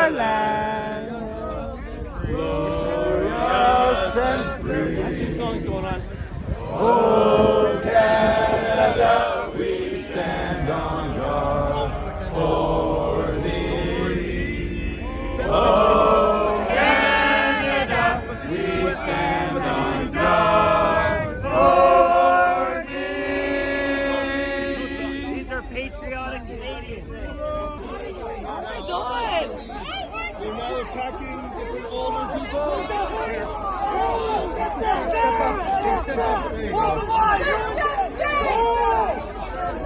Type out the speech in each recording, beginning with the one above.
our land. Glorious and free. Got two songs going on. Oh, Canada, we stand on guard for thee. Oh, Canada, we stand on guard for thee. These are patriotic Canadians. Oh my God! You're now attacking different older people.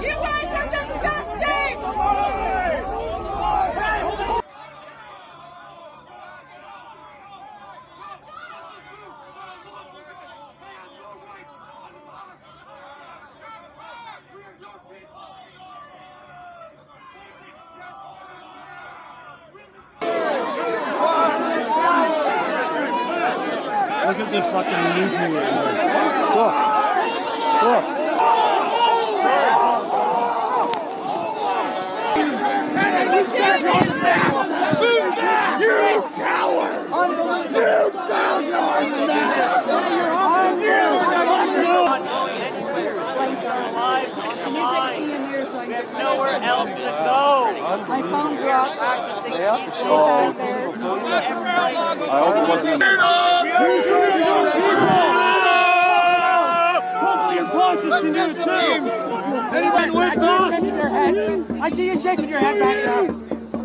You guys are disgusting! Look at this fucking news right here. Look. Look. You coward! You sound like Lives on the line. We have nowhere else to go. My phone dropped. Practicing Back there. I hope it wasn't. Anybody with us? I see you shaking your head back there.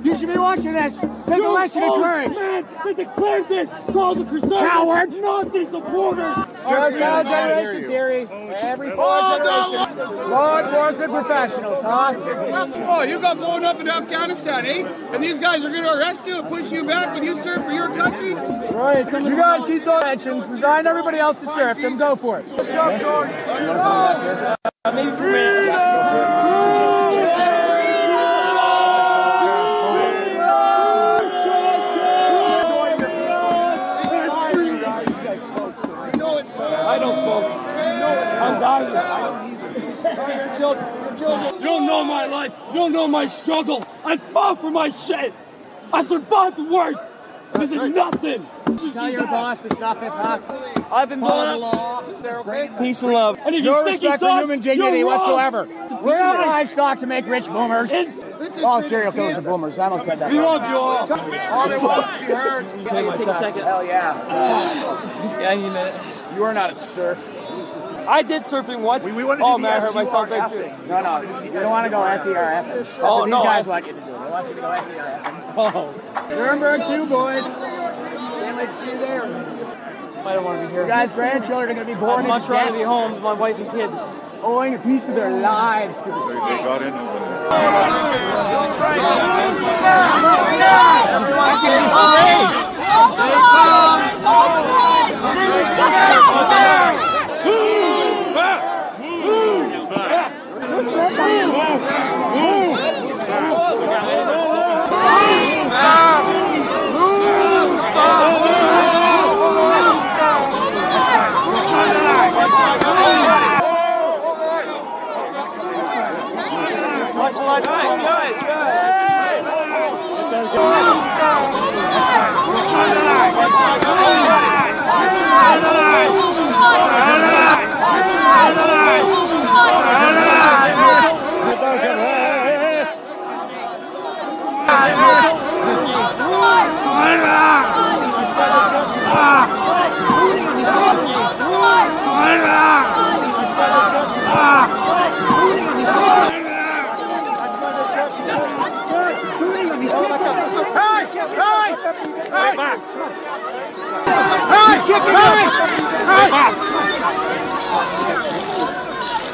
You should be watching this. Take a lesson in courage. Man, they declared this called the Crusade. Cowards! Nazi supporters. Child generation theory. Every fourth generation. Law enforcement professionals, huh? Oh, you got blown up in Afghanistan, eh? And these guys are going to arrest you and push you back when you serve for your country? Right. You guys keep those actions. Resign everybody else to serve them. Go for it. I don't smoke. I'm dying. I don't either. Your children. You don't know my life. You don't know my struggle. I fought for my shit. I survived the worst. This is nothing. Tell your boss to stop it, huh? I've been Follow the blown law. Peace and love. And if No you think respect for human dignity you're wrong. whatsoever. We're not livestock to make rich boomers. All serial killers are boomers. I almost said that. We love you all. All they want is to be heard. Can I take a second? Hell yeah. Yeah, I need a minute. You are not a serf. I did surfing once. Oh man, I hurt myself there too. No. You don't want to go SERF. Oh, no, These guys I- want you to do. They want you to go SERF. Oh, Nuremberg 2, boys. Can't wait to see you there. I don't want to be here. You guys' grandchildren are going to be born I'm much into rather be debt, home with my wife and kids. owing a piece of their lives to the state.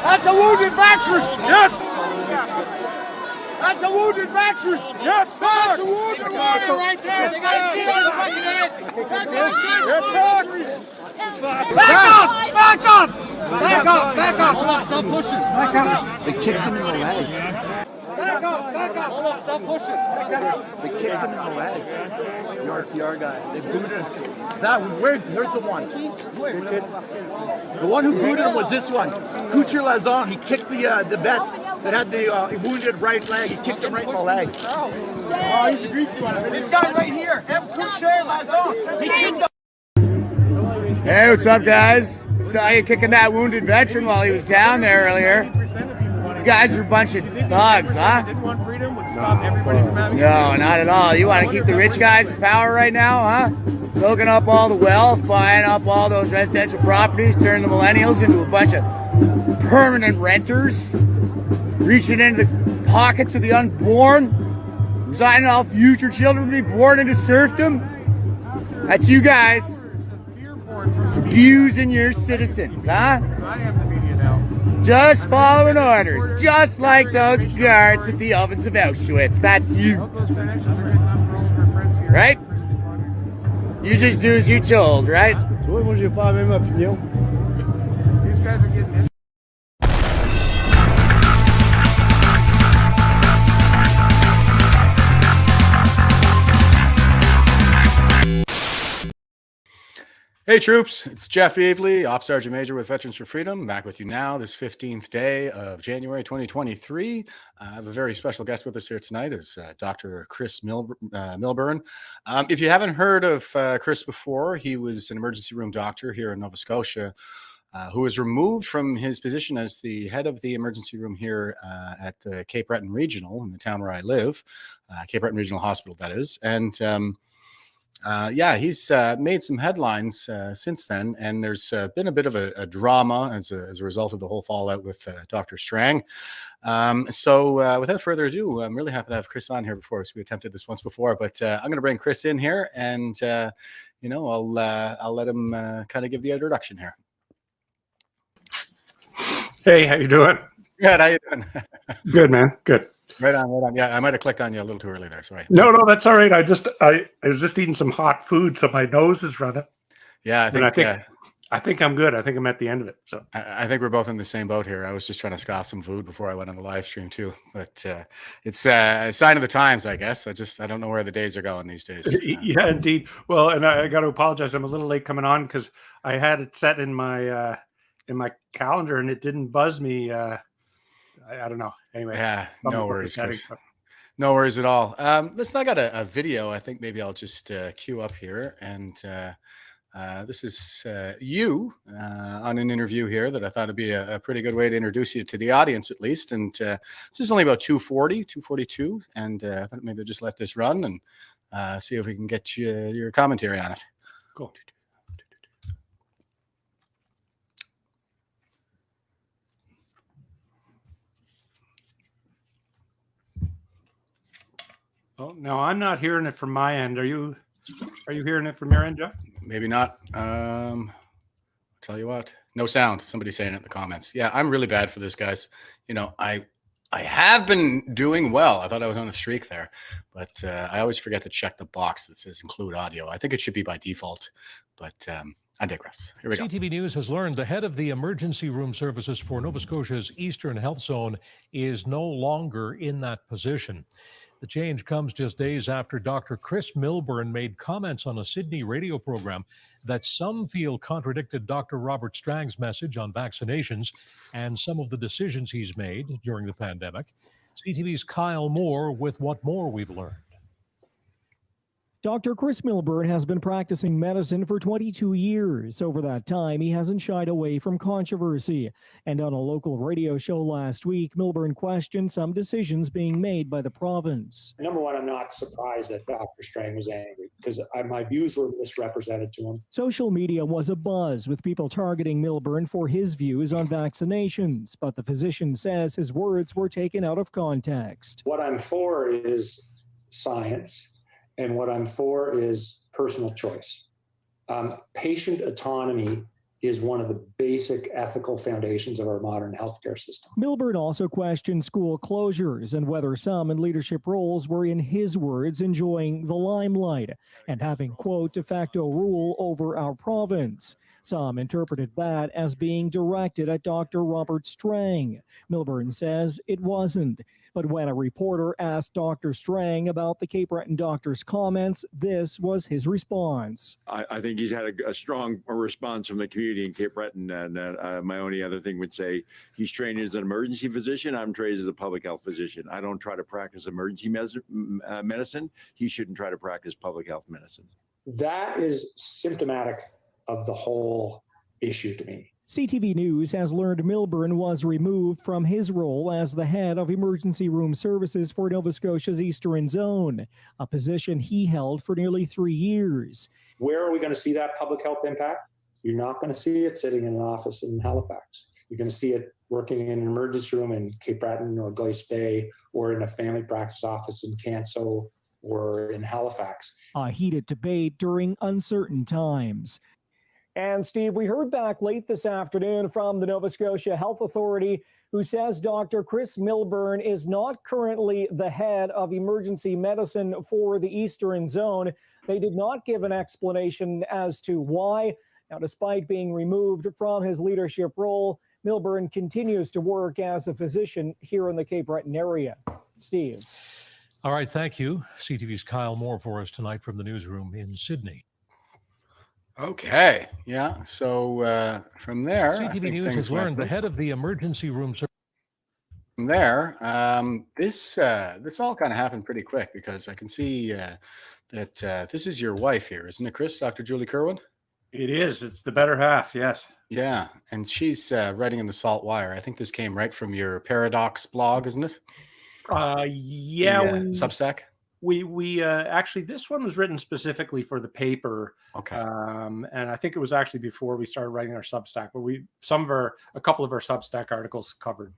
That's a wounded veteran! Yes! That's a wounded veteran! Yes! That's a wounded warrior right there! They got a shield in his fucking head! Back up! Back up! Back up! Back up! Stop pushing. Back up! They kicked him in the leg. Back Back up. Hold on, stop pushing. They kicked him in the leg. The RCR guy. They booted him. That was weird. Here's the one. The one who booted him was this one. Couture Lazon. He kicked the vet that had the wounded right leg. He kicked him right in the leg. Oh, he's a greasy one. This guy right here. Couture Lazon. He kicked the... Hey, what's up, guys? Saw you kicking that wounded veteran while he was down there earlier. You guys are a bunch of thugs, huh? No, not at all. You want to keep the rich guys in power right now, huh? Soaking up all the wealth, buying up all those residential properties, turning the millennials into a bunch of permanent renters, reaching into the pockets of the unborn, deciding all future children to be born into serfdom. That's you guys. Abusing your citizens, huh? Just following orders, just like those guards at the ovens of Auschwitz. That's you. Right? You just do as you're told, right? Moi, j'ai pas la même opinion. These guys are getting in. Hey troops, it's Jeff Avely, Ops Sgt-Maj with Veterans for Freedom, back with you now this 15th day of January 2023. I have a very special guest with us here tonight, is Dr. Chris Milburn. If you haven't heard of Chris before, he was an emergency room doctor here in Nova Scotia, who was removed from his position as the head of the emergency room here at the Cape Breton Regional, in the town where I live, Cape Breton Regional Hospital, that is. And yeah, he's made some headlines since then, and there's been a bit of a drama as a result of the whole fallout with Dr. Strang. So without further ado, I'm really happy to have Chris on here before us. We attempted this once before, but I'm going to bring Chris in here, and you know, I'll let him kind of give the introduction here. Hey, how you doing? Good, how you doing? Good, man. Good. Right on, right on. Yeah, I might have clicked on you a little too early there. Sorry. No, that's all right. I was just eating some hot food, so my nose is running. Yeah, I think I'm good. I think I'm at the end of it. So I think we're both in the same boat here. I was just trying to scoff some food before I went on the live stream too, but it's a sign of the times, I guess. I don't know where the days are going these days. Yeah, indeed. Well, and I got to apologize. I'm a little late coming on because I had it set in my calendar and it didn't buzz me. I don't know. Anyway, yeah, no worries, Chris. No worries at all. Listen, I got a video. I think maybe I'll just queue up here, and this is you on an interview here that I thought would be a pretty good way to introduce you to the audience, at least. And this is only about 242, and I thought maybe I'll just let this run and see if we can get your commentary on it. Cool. Oh, no, I'm not hearing it from my end. Are you hearing it from your end, Jeff? Maybe not. I'll tell you what, no sound. Somebody's saying it in the comments. Yeah, I'm really bad for this, guys. You know, I have been doing well. I thought I was on a streak there, but I always forget to check the box that says include audio. I think it should be by default, but I digress. Here we go. CTV News has learned the head of the emergency room services for Nova Scotia's Eastern Health Zone is no longer in that position. The change comes just days after Dr. Chris Milburn made comments on a Sydney radio program that some feel contradicted Dr. Robert Strang's message on vaccinations and some of the decisions he's made during the pandemic. CTV's Kyle Moore with what more we've learned. Dr. Chris Milburn has been practicing medicine for 22 years. Over that time, he hasn't shied away from controversy. And on a local radio show last week, Milburn questioned some decisions being made by the province. Number one, I'm not surprised that Dr. Strang was angry because my views were misrepresented to him. Social media was abuzz with people targeting Milburn for his views on vaccinations, but the physician says his words were taken out of context. What I'm for is science. And what I'm for is personal choice. Patient autonomy is one of the basic ethical foundations of our modern healthcare system. Milburn also questioned school closures and whether some in leadership roles were, in his words, enjoying the limelight and having, quote, de facto rule over our province. Some interpreted that as being directed at Dr. Robert Strang. Milburn says it wasn't. But when a reporter asked Dr. Strang about the Cape Breton doctor's comments, this was his response. I think he's had a strong response from the community in Cape Breton. And my only other thing would say, he's trained as an emergency physician. I'm trained as a public health physician. I don't try to practice emergency medicine. He shouldn't try to practice public health medicine. That is symptomatic of the whole issue to me. CTV News has learned Milburn was removed from his role as the head of emergency room services for Nova Scotia's Eastern Zone, a position he held for nearly 3 years. Where are we going to see that public health impact? You're not going to see it sitting in an office in Halifax. You're going to see it working in an emergency room in Cape Breton or Glace Bay, or in a family practice office in Canso or in Halifax. A heated debate during uncertain times. And Steve, we heard back late this afternoon from the Nova Scotia Health Authority, who says Dr. Chris Milburn is not currently the head of emergency medicine for the Eastern Zone. They did not give an explanation as to why. Now, despite being removed from his leadership role, Milburn continues to work as a physician here in the Cape Breton area. Steve. All right, thank you. CTV's Kyle Moore for us tonight from the newsroom in Sydney. Okay. Yeah. So from there, CTV News has learned the head of the emergency room. From there, this all kind of happened pretty quick, because I can see that this is your wife here, isn't it, Chris? Dr. Julie Kerwin? It is. It's the better half. Yes. Yeah. And she's writing in the Salt Wire. I think this came right from your Paradox blog, isn't it? Yeah. Substack. We actually, this one was written specifically for the paper. Okay. And I think it was actually before we started writing our Substack, but a couple of our Substack articles covered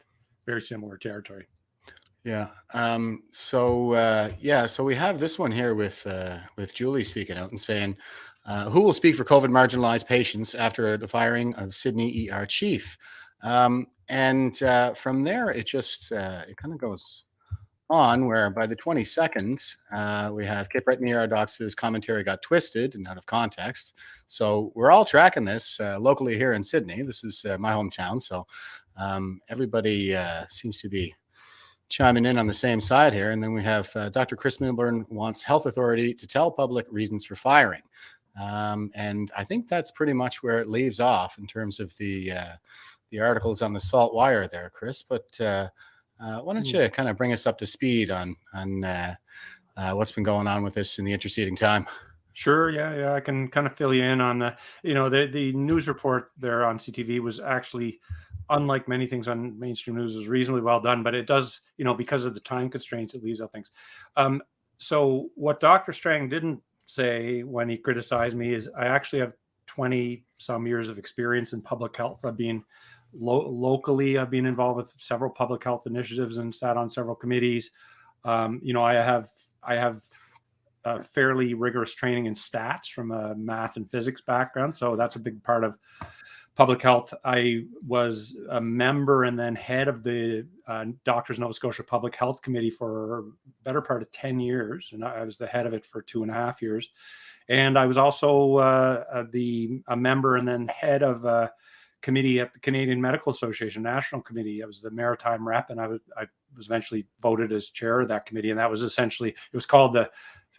very similar territory. Yeah. So we have this one here with Julie speaking out and saying, who will speak for COVID marginalized patients after the firing of Sydney ER chief? From there, it just it kind of goes on, where by the 22nd, we have Cape Breton ER Docs' commentary got twisted and out of context. So we're all tracking this locally here in Sydney. This is my hometown. So everybody seems to be chiming in on the same side here. And then we have Dr. Chris Milburn wants health authority to tell public reasons for firing. And I think that's pretty much where it leaves off in terms of the articles on the Salt Wire there, Chris. But why don't you kind of bring us up to speed on what's been going on with this in the interceding time? Sure. Yeah. I can kind of fill you in on the news report there on CTV was actually, unlike many things on mainstream news, was reasonably well done, but it does, because of the time constraints, it leaves out things. So what Dr. Strang didn't say when he criticized me is I actually have 20 some years of experience in public health. I've been locally, I've been involved with several public health initiatives and sat on several committees. I have fairly rigorous training in stats from a math and physics background. So that's a big part of public health. I was a member and then head of the Doctors Nova Scotia Public Health Committee for a better part of 10 years. And I was the head of it for 2.5 years. And I was also a member and then head of a committee at the Canadian Medical Association National Committee. I was the maritime rep, and I was eventually voted as chair of that committee. And that was essentially, it was called the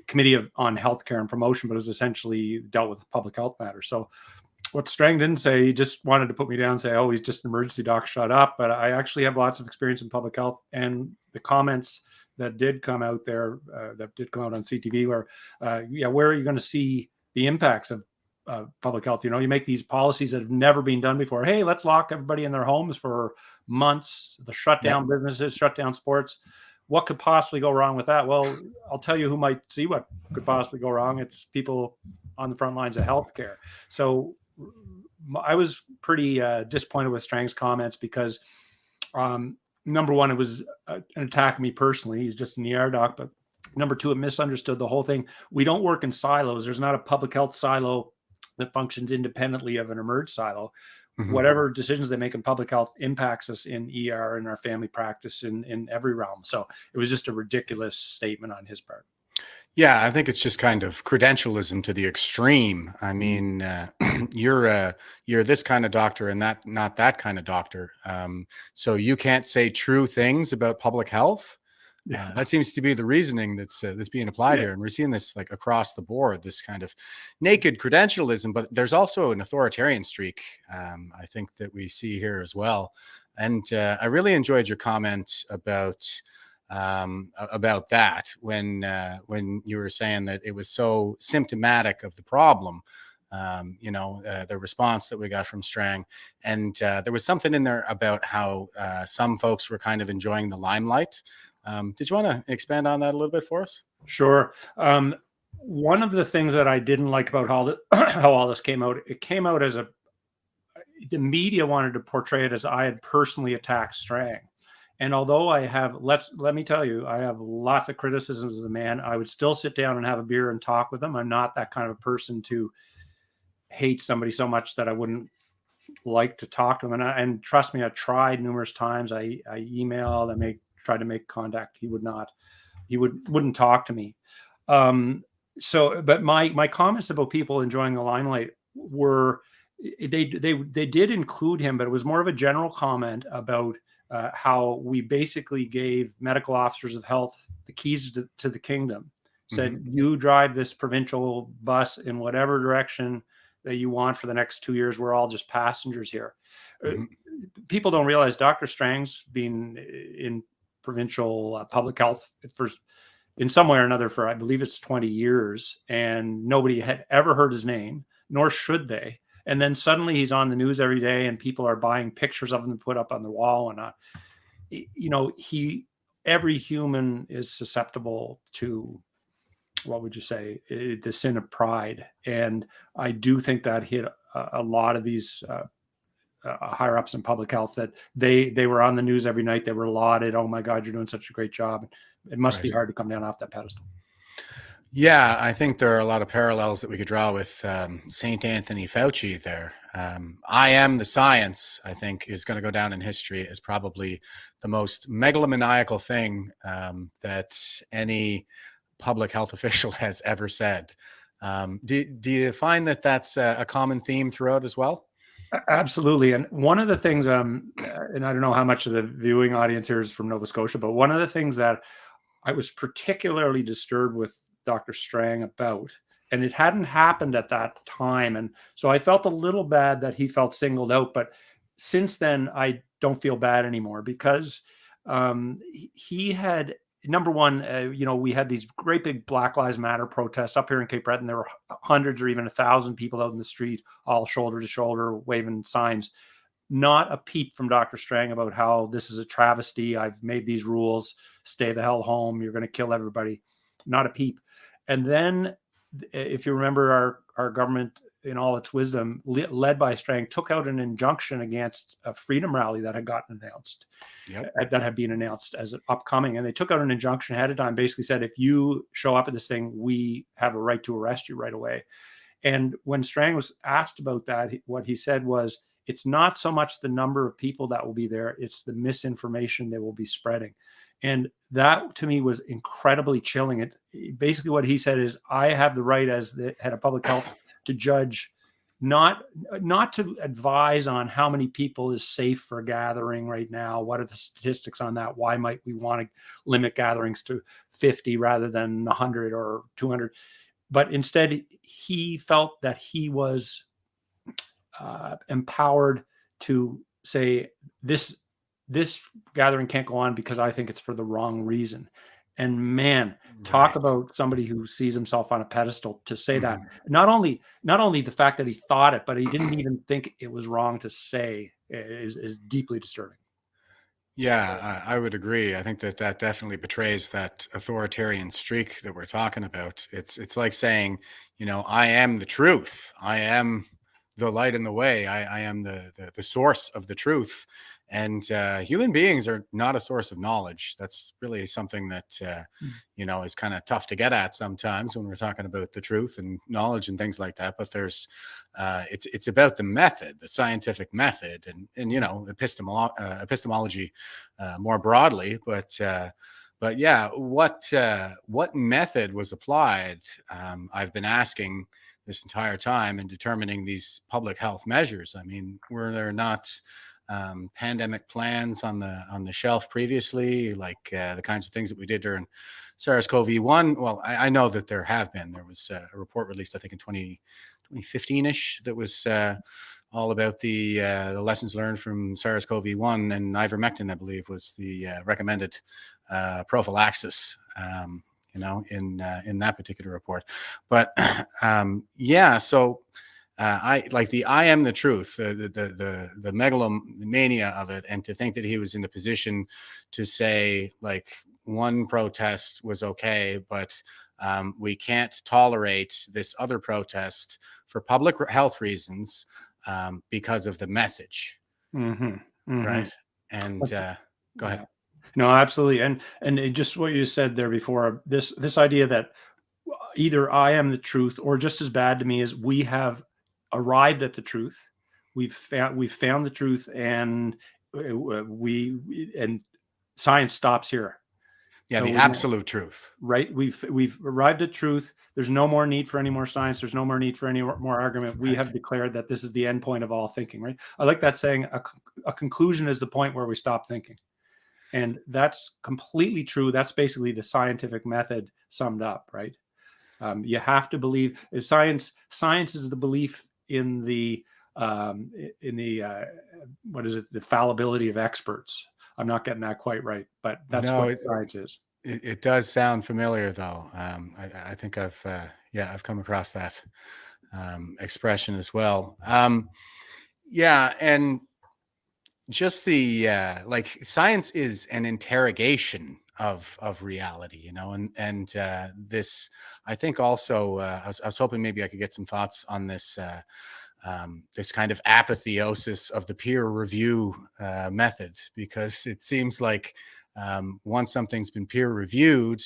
Committee on Healthcare and Promotion, but it was essentially dealt with public health matters. So what Strang didn't say, he just wanted to put me down and say, oh, he's just an emergency doc, shut up. But I actually have lots of experience in public health, and the comments that did come out there, that did come out on CTV, where where are you going to see the impacts of public health? You make these policies that have never been done before. Hey, let's lock everybody in their homes for months, the shutdown businesses, shut down sports. What could possibly go wrong with that? Well, I'll tell you who might see what could possibly go wrong. It's people on the front lines of healthcare. So I was pretty disappointed with Strang's comments because, number one, it was an attack on me personally. He's just an ER doc. But number two, it misunderstood the whole thing. We don't work in silos. There's not a public health silo that functions independently of an emerge silo. Mm-hmm. Whatever decisions they make in public health impacts us in ER and our family practice in every realm. So it was just a ridiculous statement on his part. Yeah, I think it's just kind of credentialism to the extreme. I mean, you're this kind of doctor and not that kind of doctor. So you can't say true things about public health. That seems to be the reasoning that's being applied here, and we're seeing this like across the board. This kind of naked credentialism, but there's also an authoritarian streak. I think that we see here as well. And I really enjoyed your comment about that when you were saying that it was so symptomatic of the problem. The response that we got from Strang, and there was something in there about how some folks were kind of enjoying the limelight. Did you want to expand on that a little bit for us? Sure. One of the things that I didn't like about how all this came out, it came out as the media wanted to portray it as I had personally attacked Strang. And although I have, let me tell you, I have lots of criticisms of the man, I would still sit down and have a beer and talk with him. I'm not that kind of a person to hate somebody so much that I wouldn't like to talk to him. And trust me, I tried numerous times. I emailed, tried to make contact. He would not. He wouldn't talk to me. But my comments about people enjoying the limelight were, they did include him, but it was more of a general comment about how we basically gave medical officers of health the keys to the kingdom. Said, you drive this provincial bus in whatever direction that you want for the next 2 years. We're all just passengers here. People don't realize Dr. Strang's been in provincial public health in some way or another for, I believe it's 20 years, and nobody had ever heard his name, nor should they. And then suddenly he's on the news every day, and people are buying pictures of him to put up on the wall. And every human is susceptible to, what would you say, the sin of pride. And I do think that hit a lot of these higher ups in public health, that they were on the news every night. They were lauded. Oh my God, you're doing such a great job. It must be hard to come down off that pedestal. Yeah, I think there are a lot of parallels that we could draw with St. Anthony Fauci there. I am the science, I think, is going to go down in history as probably the most megalomaniacal thing that any public health official has ever said. Do you find that that's a common theme throughout as well? Absolutely. And one of the things, and I don't know how much of the viewing audience here is from Nova Scotia, but one of the things that I was particularly disturbed with Dr. Strang about, and it hadn't happened at that time. And so I felt a little bad that he felt singled out, but since then I don't feel bad anymore, because he had, number one, we had these great big Black Lives Matter protests up here in Cape Breton. There were hundreds or even 1,000 people out in the street, all shoulder to shoulder, waving signs. Not a peep from Dr. Strang about how this is a travesty. I've made these rules. Stay the hell home. You're going to kill everybody. Not a peep. And then, if you remember, our government, in all its wisdom, led by Strang, took out an injunction against a freedom rally that had gotten announced, that had been announced as upcoming. And they took out an injunction ahead of time, basically said, if you show up at this thing, we have a right to arrest you right away. And when Strang was asked about that, what he said was, it's not so much the number of people that will be there, it's the misinformation they will be spreading. And that, to me, was incredibly chilling. Basically what he said is, I have the right as the head of public health to judge, not to advise on how many people is safe for gathering right now. What are the statistics on that? Why might we want to limit gatherings to 50 rather than 100 or 200? But instead, he felt that he was empowered to say, this gathering can't go on because I think it's for the wrong reason. And man, talk about somebody who sees himself on a pedestal to say that. Not only the fact that he thought it, but he didn't even think it was wrong to say is deeply disturbing. Yeah, I would agree. I think that definitely betrays that authoritarian streak that we're talking about. It's like saying, I am the truth. I am the light in the way. I am the source of the truth. And human beings are not a source of knowledge. That's really something that, is kind of tough to get at sometimes when we're talking about the truth and knowledge and things like that. But there's, it's about the method, the scientific method, and epistemology more broadly. But yeah, what method was applied? I've been asking this entire time in determining these public health measures. I mean, were there not pandemic plans on the shelf previously, like the kinds of things that we did during SARS-CoV-1? Well, I know that there have been. There was a report released, I think, in 2015-ish that was all about the lessons learned from SARS-CoV-1, and ivermectin, I believe, was the recommended prophylaxis. In that particular report. But yeah, so I like the I am the truth, the megalomania of it, and to think that he was in a position to say like one protest was okay, but we can't tolerate this other protest for public health reasons because of the message, right? And go ahead. No, absolutely, and just what you said there before, this idea that either I am the truth, or just as bad to me is we have arrived at the truth, we've found the truth, and science stops here. Yeah, so the absolute truth. Right, we've arrived at truth. There's no more need for any more science. There's no more need for any more argument. We have declared that this is the end point of all thinking. Right. I like that saying. A conclusion is the point where we stop thinking. And that's completely true. That's basically the scientific method summed up, right? You have to believe science. Science is the belief in the what is it? The fallibility of experts. I'm not getting that quite right, but that's what science is. It does sound familiar, though. I think I've come across that expression as well. Yeah, and just the like science is an interrogation of reality, and this, I think also I was hoping maybe I could get some thoughts on this this kind of apotheosis of the peer review method, because it seems like once something's been peer reviewed,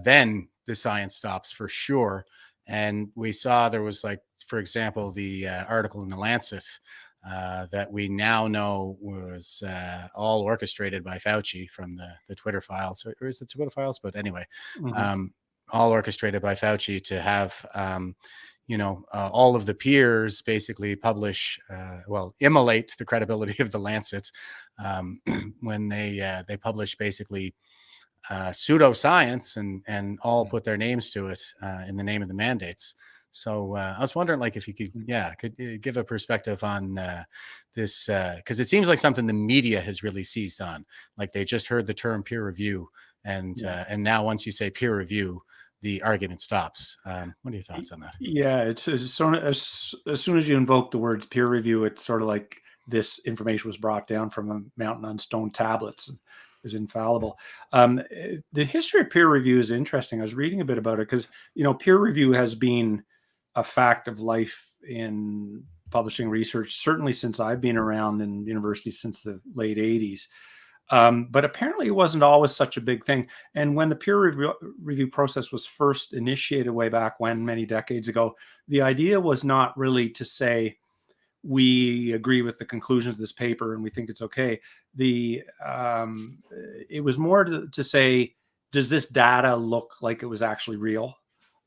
then the science stops for sure. And we saw there was, like, for example, the article in the Lancet that we now know was all orchestrated by Fauci from the Twitter files, or is it Twitter files? But anyway, all orchestrated by Fauci to have, all of the peers basically publish, immolate the credibility of the Lancet when they publish basically pseudoscience and all put their names to it in the name of the mandates. So I was wondering, like, if you could give a perspective on this, because it seems like something the media has really seized on. Like, they just heard the term peer review, and now once you say peer review, the argument stops. What are your thoughts on that? Yeah, it's as soon as you invoke the words peer review, it's sort of like this information was brought down from a mountain on stone tablets and is infallible. The history of peer review is interesting. I was reading a bit about it because, peer review has been a fact of life in publishing research, certainly since I've been around in universities since the late 80s. But apparently it wasn't always such a big thing. And when the peer review process was first initiated way back when, many decades ago, the idea was not really to say, we agree with the conclusions of this paper and we think it's okay. It was more to say, does this data look like it was actually real?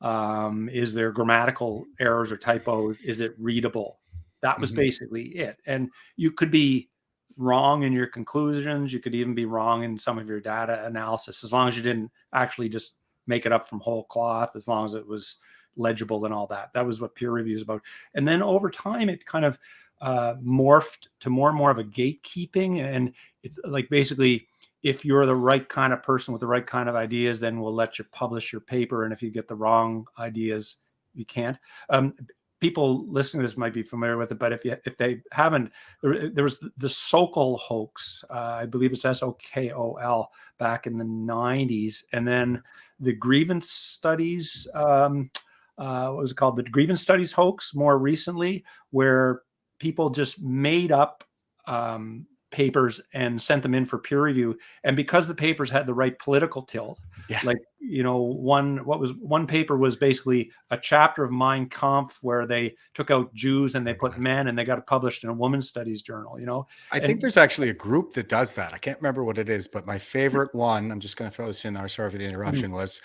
Is there grammatical errors or typos? Is it readable? That was basically it. And you could be wrong in your conclusions. You could even be wrong in some of your data analysis, as long as you didn't actually just make it up from whole cloth, as long as it was legible and all that. That was what peer review is about. And then over time, it kind of morphed to more and more of a gatekeeping. And it's like, basically, if you're the right kind of person with the right kind of ideas, then we'll let you publish your paper. And if you get the wrong ideas, you can't. People listening to this might be familiar with it, but if they haven't, there was the Sokol hoax. I believe it's SOKOL back in the 90s, and then the grievance studies. What was it called? The grievance studies hoax more recently, where people just made up papers and sent them in for peer review. And because the papers had the right political tilt, like, one paper was basically a chapter of Mein Kampf where they took out Jews and they put men, and they got it published in a women's studies journal, I think there's actually a group that does that. I can't remember what it is, but my favorite one, I'm just going to throw this in there, sorry for the interruption, was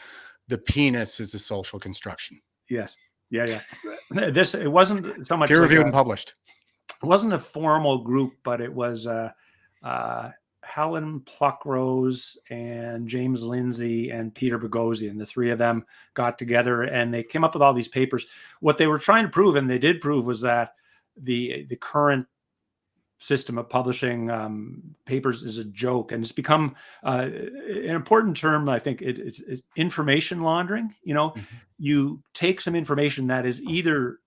the penis is a social construction. Yes. Yeah. It wasn't so much peer reviewed and published. it wasn't a formal group, but it was Helen Pluckrose and James Lindsay and Peter Boghossian. The three of them got together and they came up with all these papers. What they were trying to prove, and they did prove, was that the current system of publishing papers is a joke, and it's become an important term. I think it's information laundering. You take some information that is either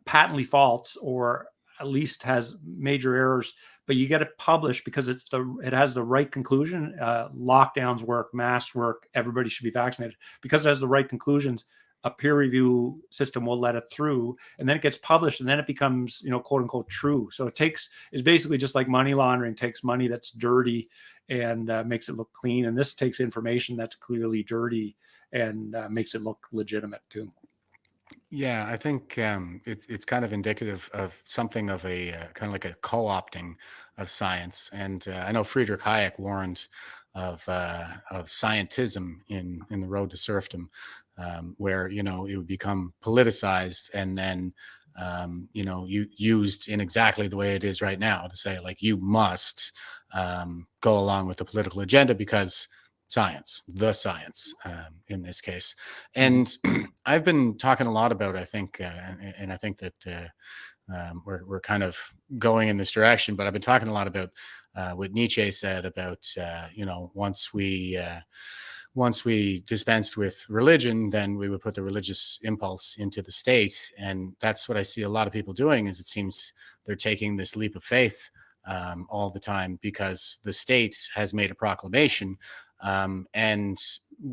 patently false or at least has major errors, but you get it published because it has the right conclusion. Lockdowns work, masks work, everybody should be vaccinated. Because it has the right conclusions, a peer review system will let it through, and then it gets published, and then it becomes, quote unquote, true. So it's basically just like money laundering, takes money that's dirty and makes it look clean. And this takes information that's clearly dirty and makes it look legitimate too. Yeah, I think it's kind of indicative of something of a kind of like a co-opting of science. And I know Friedrich Hayek warned of scientism in The Road to Serfdom, where it would become politicized and then used in exactly the way it is right now, to say like you must go along with the political agenda because the science in this case. And I've been talking a lot about, I think, and I think that we're kind of going in this direction, but I've been talking a lot about what Nietzsche said about, once we dispensed with religion, then we would put the religious impulse into the state. And that's what I see a lot of people doing, is it seems they're taking this leap of faith all the time because the state has made a proclamation, and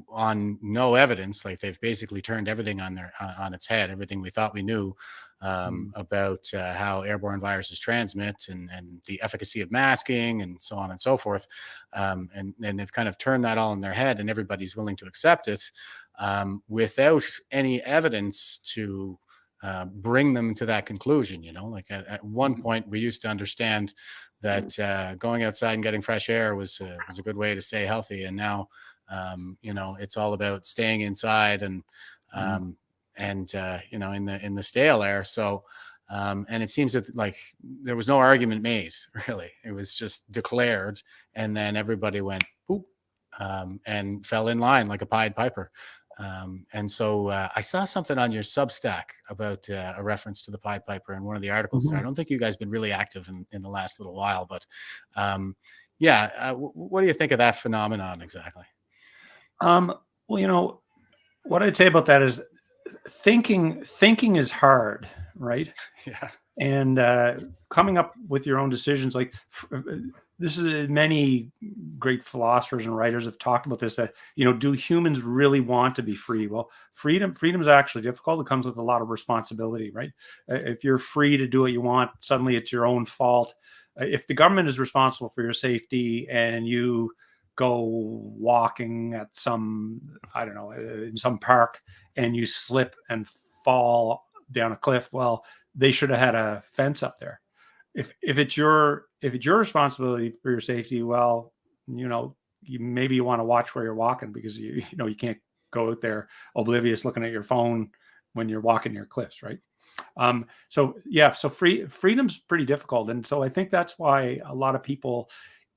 on no evidence, like they've basically turned everything on its head, everything we thought we knew about how airborne viruses transmit and the efficacy of masking and so on and so forth. And they've kind of turned that all in their head, and everybody's willing to accept it without any evidence to bring them to that conclusion. Like at one point we used to understand that going outside and getting fresh air was a good way to stay healthy, and now it's all about staying inside and in the stale air. So and it seems that like there was no argument made, really. It was just declared, and then everybody went poop and fell in line like a Pied Piper. And so I saw something on your Substack about a reference to the Pied Piper in one of the articles. I don't think you guys have been really active in the last little while, but what do you think of that phenomenon exactly? Well, what I'd say about that is thinking is hard, right? Yeah. And coming up with your own decisions, like this is many great philosophers and writers have talked about this, that, do humans really want to be free? Well, freedom is actually difficult. It comes with a lot of responsibility, right? If you're free to do what you want, suddenly it's your own fault. If the government is responsible for your safety and you go walking at in some park and you slip and fall down a cliff, well, they should have had a fence up there. If it's your responsibility for your safety, well, maybe you want to watch where you're walking, because you can't go out there oblivious looking at your phone when you're walking near cliffs, right? So freedom's pretty difficult. And so I think that's why a lot of people,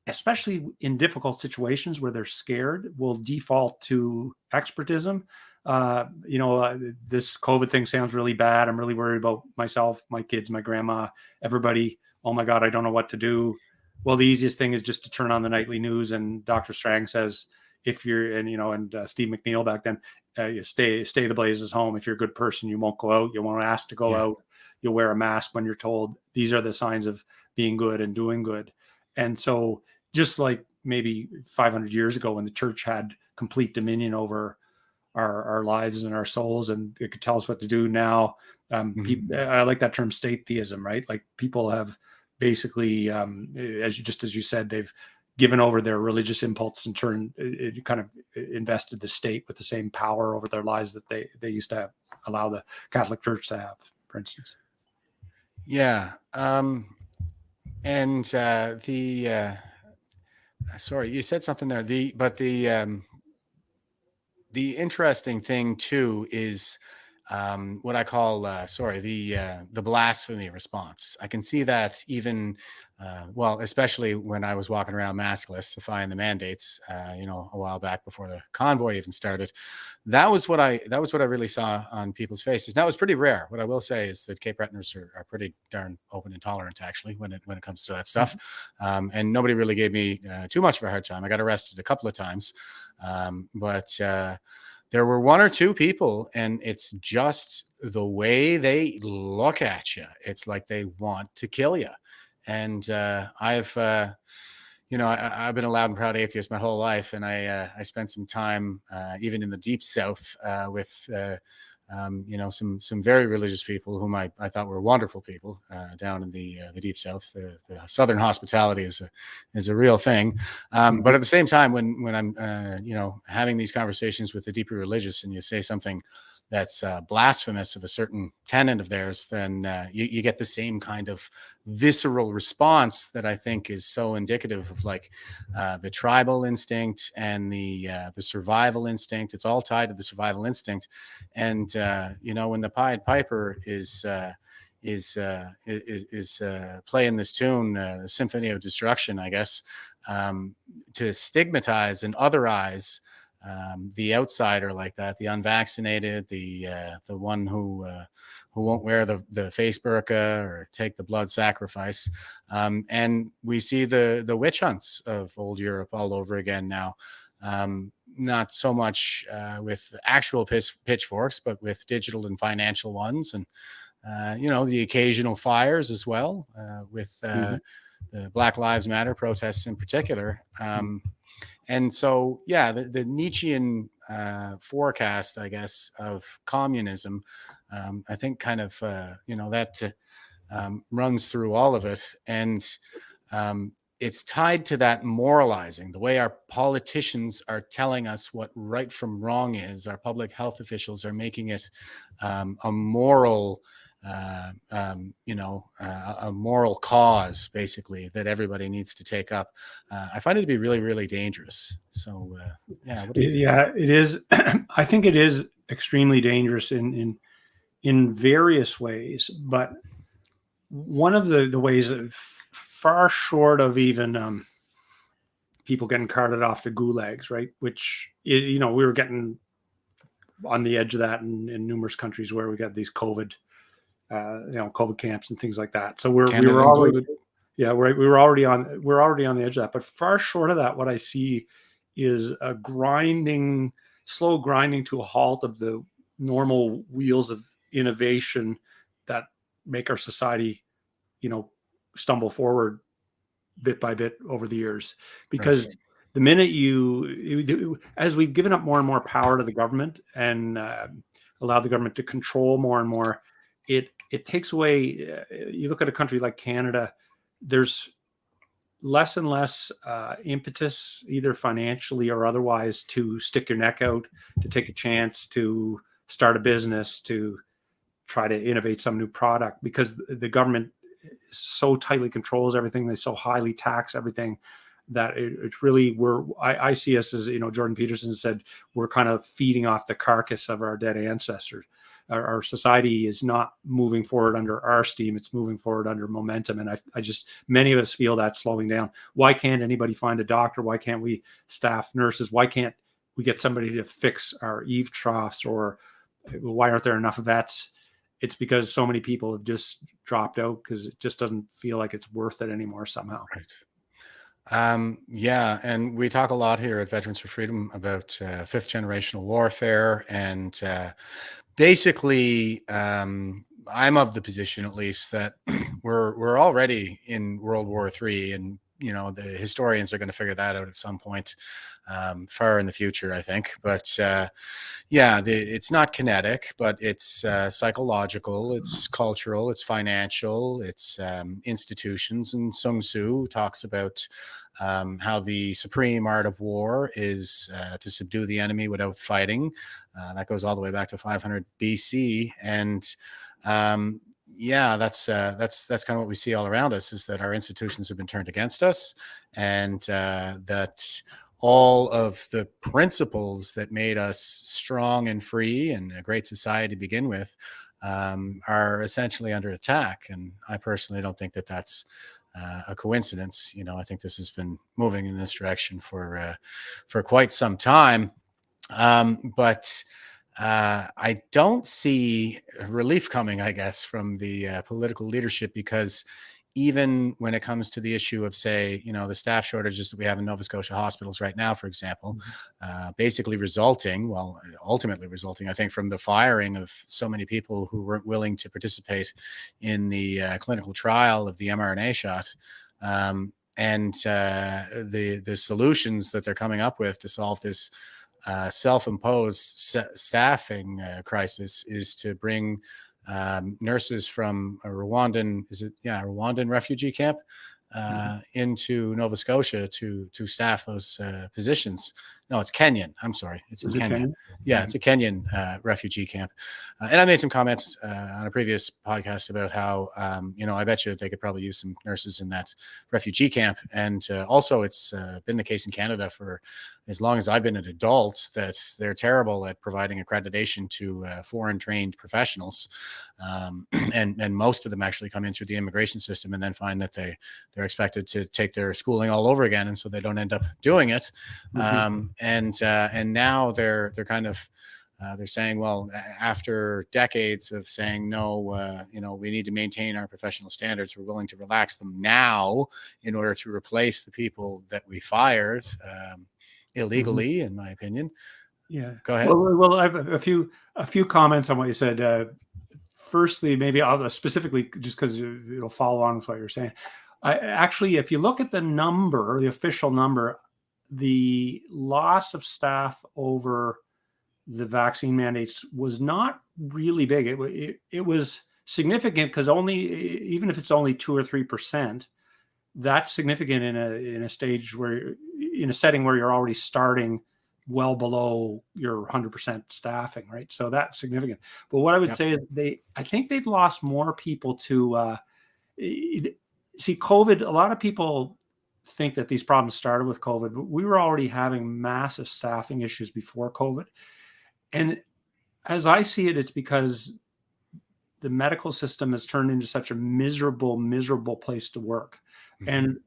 especially in difficult situations where they're scared, will default to expertism. This COVID thing sounds really bad. I'm really worried about myself, my kids, my grandma, everybody. Oh my God, I don't know what to do. Well, the easiest thing is just to turn on the nightly news, and Dr. Strang says, if you're, and Steve McNeil back then, you stay the blazes home. If you're a good person, you won't go out. You won't ask to go out. You'll wear a mask when you're told. These are the signs of being good and doing good. And so just like maybe 500 years ago when the church had complete dominion over our lives and our souls, and it could tell us what to do, now I like that term, state theism, right? Like people have basically, as you said, they've given over their religious impulse and kind of invested the state with the same power over their lives that they used to allow the Catholic Church to have, for instance. Yeah. Sorry, you said something there. The interesting thing too is what I call, the blasphemy response. I can see that even, especially when I was walking around maskless, defying the mandates, a while back before the convoy even started. That was what I really saw on people's faces. Now, it's pretty rare. What I will say is that Cape Bretoners are pretty darn open and tolerant, actually, when it comes to that stuff. And nobody really gave me too much of a hard time. I got arrested a couple of times, but there were one or two people, and it's just the way they look at you. It's like they want to kill you. And I've been a loud and proud atheist my whole life, and I spent some time even in the deep south with some very religious people whom I thought were wonderful people down in the deep south. The southern hospitality is a real thing, but at the same time, when I'm having these conversations with the deeply religious, and you say something that's blasphemous of a certain tenet of theirs, then you get the same kind of visceral response that I think is so indicative of the tribal instinct and the survival instinct. It's all tied to the survival instinct. And when the Pied Piper is playing this tune, the Symphony of Destruction, I guess, to stigmatize and otherize the outsider like that, the unvaccinated, the one who won't wear the face burqa or take the blood sacrifice, and we see the witch hunts of old Europe all over again now. Not so much with actual pitchforks, but with digital and financial ones, and the occasional fires as well, with the Black Lives Matter protests in particular. And so, the Nietzschean forecast, I guess, of communism, I think kind of, that runs through all of it. And it's tied to that moralizing, the way our politicians are telling us what right from wrong is. Our public health officials are making it a moral a moral cause, basically, that everybody needs to take up. I find it to be really, really dangerous. So, what do you think? It is. I think it is extremely dangerous in various ways. But one of the ways that far short of even people getting carted off to gulags, right? Which, we were getting on the edge of that in numerous countries where we got these COVID camps and things like that. So we were already on the edge of that. But far short of that, what I see is a slow grinding to a halt of the normal wheels of innovation that make our society, stumble forward bit by bit over the years. Because the minute as we've given up more and more power to the government and allowed the government to control more and more, it takes away. You look at a country like Canada, there's less and less impetus, either financially or otherwise, to stick your neck out, to take a chance, to start a business, to try to innovate some new product, because the government so tightly controls everything. They so highly tax everything that it's really, I see us as, Jordan Peterson said, we're kind of feeding off the carcass of our dead ancestors. Our society is not moving forward under our steam. It's moving forward under momentum. And many of us feel that slowing down. Why can't anybody find a doctor? Why can't we staff nurses? Why can't we get somebody to fix our eave troughs? Or why aren't there enough vets? It's because so many people have just dropped out because it just doesn't feel like it's worth it anymore somehow. Right. And we talk a lot here at Veterans for Freedom about fifth generational warfare, and basically, I'm of the position, at least, that we're already in World War III, and the historians are going to figure that out at some point far in the future, I think. But it's not kinetic, but it's psychological, it's cultural, it's financial, it's institutions. And Sun Tzu talks about how the supreme art of war is to subdue the enemy without fighting. That goes all the way back to 500 BC. And that's kind of what we see all around us, is that our institutions have been turned against us, and that all of the principles that made us strong and free and a great society to begin with are essentially under attack. And I personally don't think that that's a coincidence. You know, I think this has been moving in this direction for quite some time. But I don't see relief coming, I guess, from the political leadership, because even when it comes to the issue of, say, you know, the staff shortages that we have in Nova Scotia hospitals right now, for example, basically ultimately resulting, I think, from the firing of so many people who weren't willing to participate in the clinical trial of the mRNA shot. And the solutions that they're coming up with to solve this self-imposed staffing crisis is to bring nurses from a Rwandan refugee camp into Nova Scotia to staff those positions. No, it's Kenyan. I'm sorry. It's in Kenya. Yeah, it's a Kenyan refugee camp. And I made some comments on a previous podcast about how, you know, I bet you they could probably use some nurses in that refugee camp. And also it's been the case in Canada for as long as I've been an adult that they're terrible at providing accreditation to foreign trained professionals. And most of them actually come in through the immigration system and then find that they're expected to take their schooling all over again. And so they don't end up doing it. And now they're kind of they're saying, well, after decades of saying no, you know, we need to maintain our professional standards, we're willing to relax them now in order to replace the people that we fired illegally, in my opinion. Yeah, go ahead. Well, I have a few comments on what you said. Firstly, maybe I'll specifically, just because it'll follow on with what you're saying. Actually, if you look at the official number, the loss of staff over the vaccine mandates was not really big. It was significant because even if it's only 2 or 3%, that's significant in a setting where you're already starting well below your 100% staffing, right? So that's significant. But what I would say is I think they've lost more people to see COVID. A lot of people think that these problems started with COVID, but we were already having massive staffing issues before COVID. And as I see it, it's because the medical system has turned into such a miserable, miserable place to work. And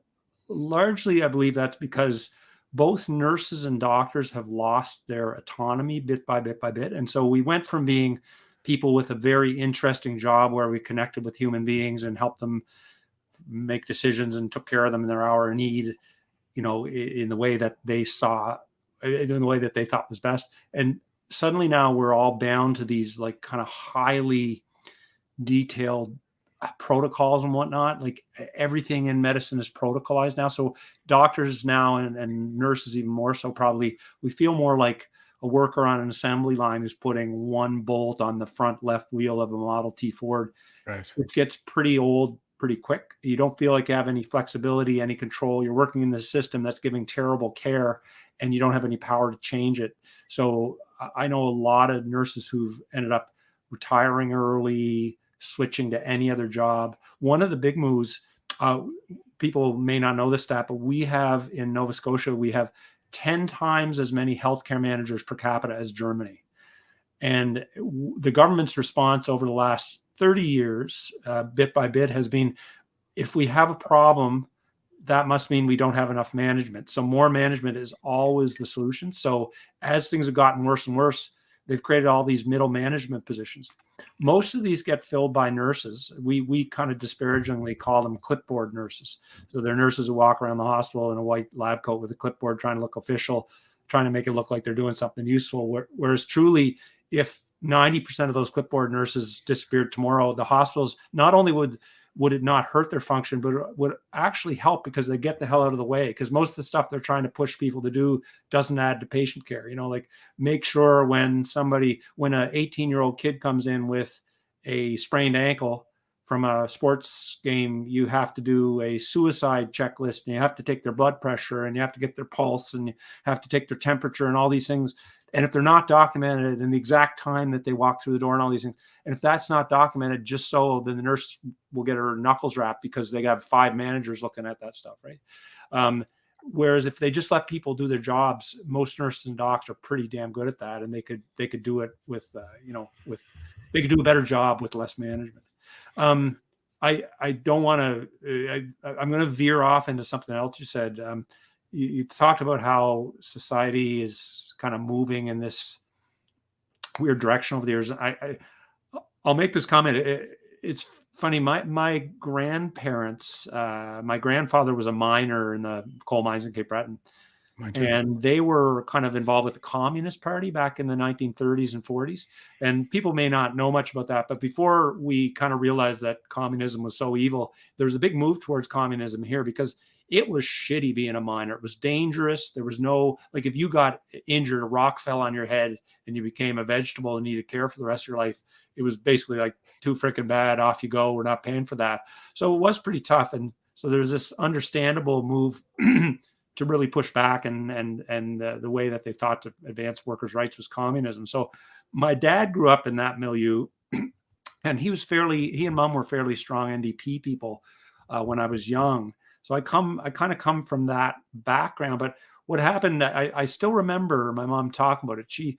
largely, I believe that's because both nurses and doctors have lost their autonomy bit by bit by bit. And so we went from being people with a very interesting job where we connected with human beings and helped them make decisions and took care of them in their hour of need, you know, in the way that they saw, in the way that they thought was best. And suddenly now we're all bound to these like kind of highly detailed protocols and whatnot. Like everything in medicine is protocolized now. So doctors now and nurses even more so, probably we feel more like a worker on an assembly line who's putting one bolt on the front left wheel of a Model T Ford, right, which gets pretty old pretty quick. You don't feel like you have any flexibility, any control. You're working in the system that's giving terrible care and you don't have any power to change it. So I know a lot of nurses who've ended up retiring early, switching to any other job. One of the big moves, people may not know this stat, but we have in Nova Scotia, we have 10 times as many healthcare managers per capita as Germany. And the government's response over the last 30 years, bit by bit, has been, if we have a problem, that must mean we don't have enough management. So more management is always the solution. So as things have gotten worse and worse, they've created all these middle management positions. Most of these get filled by nurses. We kind of disparagingly call them clipboard nurses. So they're nurses who walk around the hospital in a white lab coat with a clipboard, trying to look official, trying to make it look like they're doing something useful. Whereas truly, if 90% of those clipboard nurses disappeared tomorrow, the hospitals, not only would it not hurt their function, but it would actually help because they get the hell out of the way. Because most of the stuff they're trying to push people to do doesn't add to patient care. You know, like make sure when an 18-year-old kid comes in with a sprained ankle from a sports game, you have to do a suicide checklist and you have to take their blood pressure and you have to get their pulse and you have to take their temperature and all these things. And if they're not documented in the exact time that they walk through the door and all these things, and if that's not documented, just so then the nurse will get her knuckles wrapped because they got 5 managers looking at that stuff, right? Whereas if they just let people do their jobs, most nurses and docs are pretty damn good at that, and they could do it with they could do a better job with less management. I don't want to. I'm going to veer off into something else you said. You talked about how society is kind of moving in this weird direction over the years. I'll make this comment. It's funny. My grandparents, my grandfather was a miner in the coal mines in Cape Breton. And they were kind of involved with the Communist Party back in the 1930s and 40s. And people may not know much about that, but before we kind of realized that communism was so evil, there was a big move towards communism here because it was shitty being a miner. It was dangerous. There was no, like, if you got injured, a rock fell on your head and you became a vegetable and needed care for the rest of your life, it was basically like, too freaking bad, off you go, we're not paying for that. So it was pretty tough. And so there's this understandable move to really push back, and the way that they thought to advance workers' rights was communism. So my dad grew up in that milieu, and he and mom were fairly strong NDP people when I was young. So I kind of come from that background. But what happened, I still remember my mom talking about it. She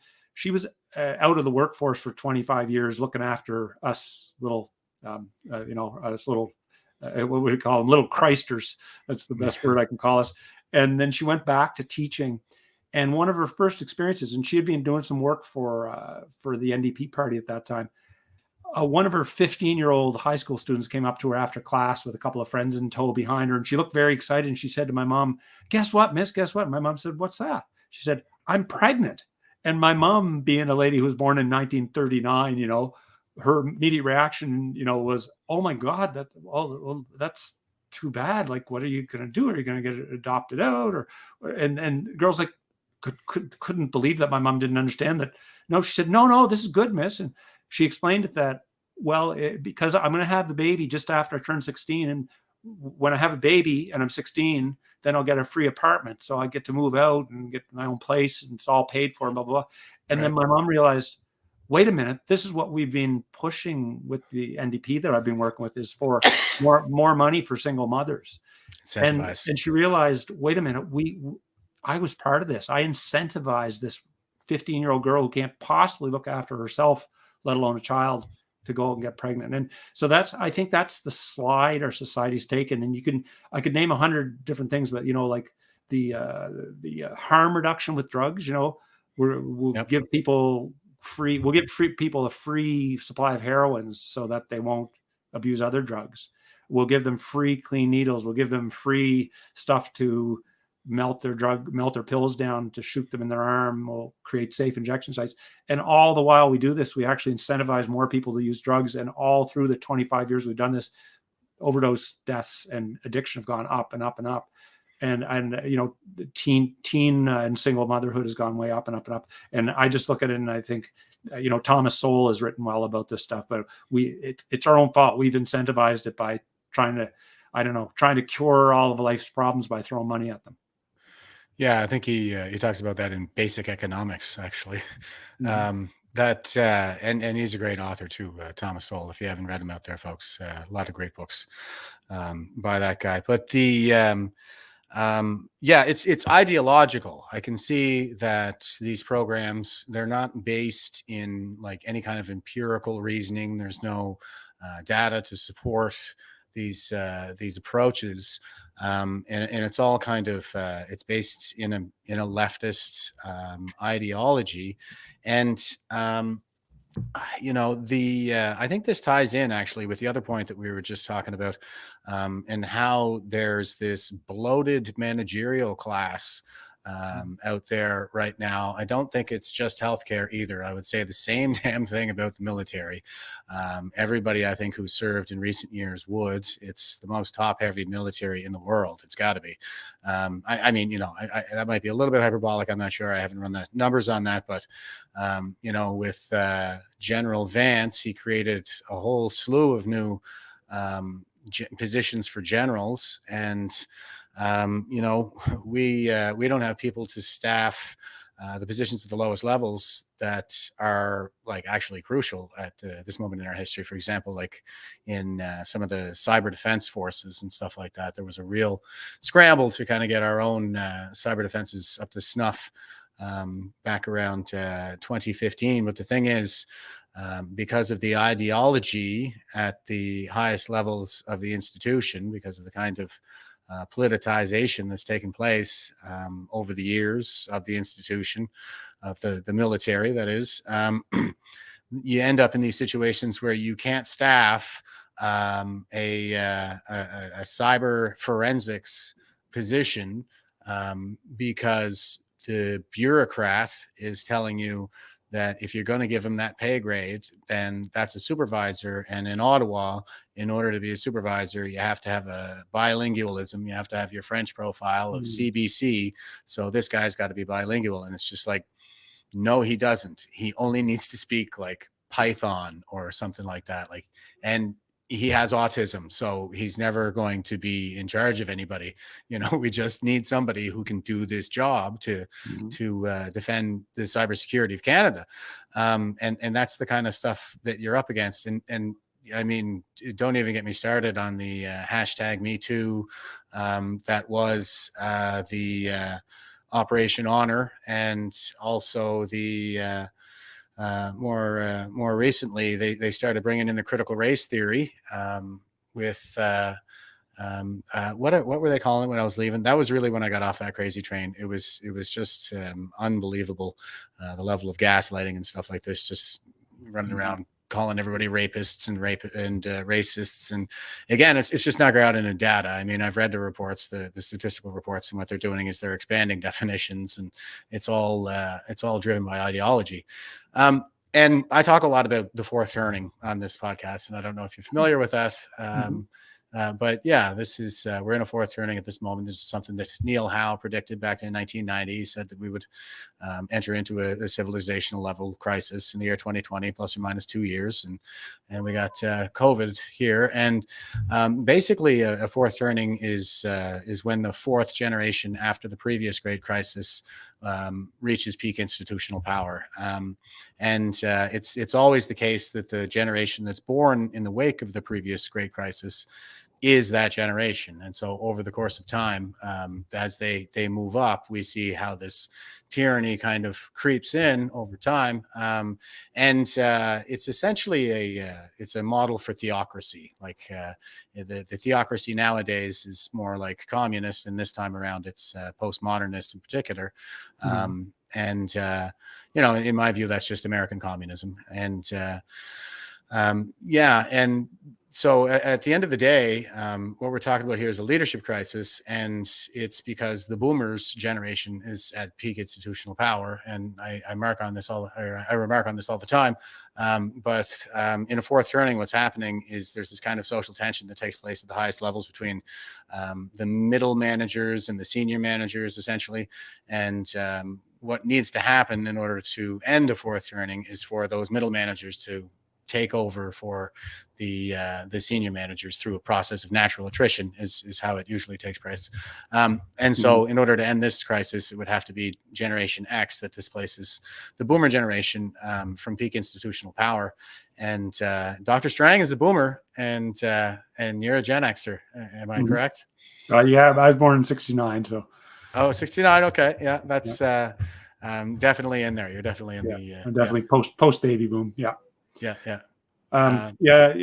was out of the workforce for 25 years, looking after us little, us little, what would we call them, little Christers. That's the best word I can call us. And then she went back to teaching. And one of her first experiences, and she had been doing some work for the NDP party at that time. One of her 15-year-old high school students came up to her after class with a couple of friends in tow behind her. And she looked very excited. And she said to my mom, "Guess what, miss? Guess what?" My mom said, "What's that?" She said, "I'm pregnant." And my mom, being a lady who was born in 1939, her immediate reaction, was, "Oh my God, that's too bad. Like, what are you going to do? Are you going to get adopted out?" And girls like couldn't believe that my mom didn't understand that. No, she said, no, this is good, miss. And she explained it that, because I'm going to have the baby just after I turn 16. And when I have a baby and I'm 16, then I'll get a free apartment. So I get to move out and get my own place, and it's all paid for, blah, blah, blah. And then my mom realized, wait a minute, this is what we've been pushing with the NDP that I've been working with, is for more money for single mothers. And she realized, wait a minute, I was part of this. I incentivized this 15-year-old girl who can't possibly look after herself, let alone a child, to go and get pregnant. And so I think that's the slide our society's taken. And I could name 100 different things, but like the harm reduction with drugs, we'll give people people a free supply of heroin so that they won't abuse other drugs. We'll give them free clean needles. We'll give them free stuff to melt their pills down to shoot them in their arm. We'll create safe injection sites. And all the while we do this, we actually incentivize more people to use drugs. And all through the 25 years we've done this, overdose deaths and addiction have gone up and up and up. And teen and single motherhood has gone way up and up and up. And I just look at it and I think, Thomas Sowell has written well about this stuff, but it's our own fault. We've incentivized it by trying to cure all of life's problems by throwing money at them. Yeah, I think he talks about that in Basic Economics, actually. And he's a great author too, Thomas Sowell. If you haven't read him out there, folks, a lot of great books by that guy. But it's ideological. I can see that these programs, they're not based in like any kind of empirical reasoning. There's no data to support these approaches, and it's all kind of it's based in a leftist ideology, and I think this ties in actually with the other point that we were just talking about, and how there's this bloated managerial class out there right now. I don't think it's just healthcare either. I would say the same damn thing about the military. Everybody I think who served in recent years would. It's the most top-heavy military in the world. It's got to be. I mean, that might be a little bit hyperbolic. I'm not sure. I haven't run the numbers on that, but with General Vance, he created a whole slew of new positions for generals, and we don't have people to staff the positions at the lowest levels that are like actually crucial at this moment in our history. For example, like in some of the cyber defense forces and stuff like that, there was a real scramble to kind of get our own cyber defenses up to snuff back around 2015. But the thing is, because of the ideology at the highest levels of the institution, because of the kind of politicization that's taken place over the years of the institution, of the military, that is, you end up in these situations where you can't staff a cyber forensics position because the bureaucrat is telling you that if you're going to give them that pay grade, then that's a supervisor. And in Ottawa, in order to be a supervisor, you have to have a bilingualism. You have to have your French profile of CBC. So this guy's got to be bilingual. And it's just like, no, he doesn't. He only needs to speak like Python or something like that. Like, and he has autism, so he's never going to be in charge of anybody. You know, we just need somebody who can do this job to defend the cybersecurity of Canada, and that's the kind of stuff that you're up against. And I mean, don't even get me started on the hashtag Me Too. That was the Operation Honor, and also the more recently, they started bringing in the critical race theory with what were they calling it when I was leaving? That was really when I got off that crazy train. It was just unbelievable, the level of gaslighting and stuff like this, just running around calling everybody rapists and racists. And again, it's just not grounded in data. I mean, I've read the reports, the statistical reports, and what they're doing is they're expanding definitions, and it's all driven by ideology. And I talk a lot about the fourth turning on this podcast, and I don't know if you're familiar with that. But yeah, this is we're in a fourth turning at this moment. This is something that Neil Howe predicted back in 1990. He said that we would enter into a civilizational level crisis in the year 2020, plus or minus 2 years, and we got COVID here. And basically, a fourth turning is when the fourth generation after the previous great crisis reaches peak institutional power. And it's always the case that the generation that's born in the wake of the previous great crisis is that generation. And so over the course of time, as they move up, we see how this tyranny kind of creeps in over time. And it's essentially it's a model for theocracy. Like the theocracy nowadays is more like communist, and this time around it's postmodernist in particular. And you know, in my view, that's just American communism. And and so at the end of the day, what we're talking about here is a leadership crisis, and it's because the boomers generation is at peak institutional power. And I remark on this all the time. But in a fourth turning, what's happening is there's this kind of social tension that takes place at the highest levels between the middle managers and the senior managers, essentially. And what needs to happen in order to end the fourth turning is for those middle managers to take over for the senior managers through a process of natural attrition is how it usually takes place. And so in order to end this crisis, it would have to be Generation X that displaces the boomer generation from peak institutional power. And Dr. Strang is a boomer, and you're a Gen Xer. Am I correct? Yeah, I was born in 69, so. Oh, 69. Okay. Yeah, that's definitely in there. You're definitely in the I'm definitely post baby boom. Yeah. Yeah.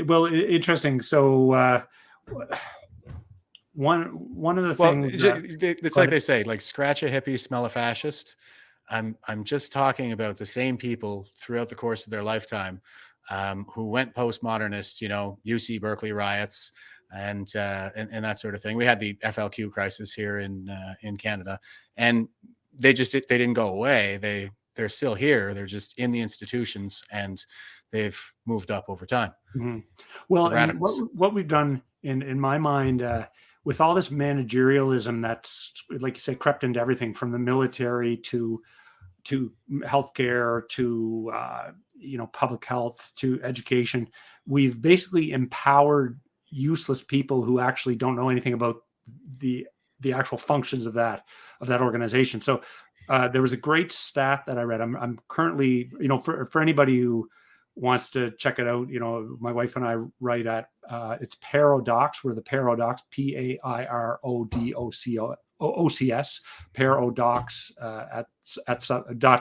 Well, interesting. So one of the things it's like they say, like, scratch a hippie, smell a fascist. I'm just talking about the same people throughout the course of their lifetime who went postmodernist, you know, UC Berkeley riots and that sort of thing. We had the FLQ crisis here in Canada, and they didn't go away. They're still here. They're just in the institutions, and they've moved up over time. Well, and what we've done in my mind with all this managerialism that's, like you say, crept into everything from the military to healthcare to public health to education, we've basically empowered useless people who actually don't know anything about the actual functions of that organization. So There was a great stat that I read. I'm currently, for anybody who wants to check it out, my wife and I write at it's Parodocs. We're the Parodocs, Parodocs, Parodocs at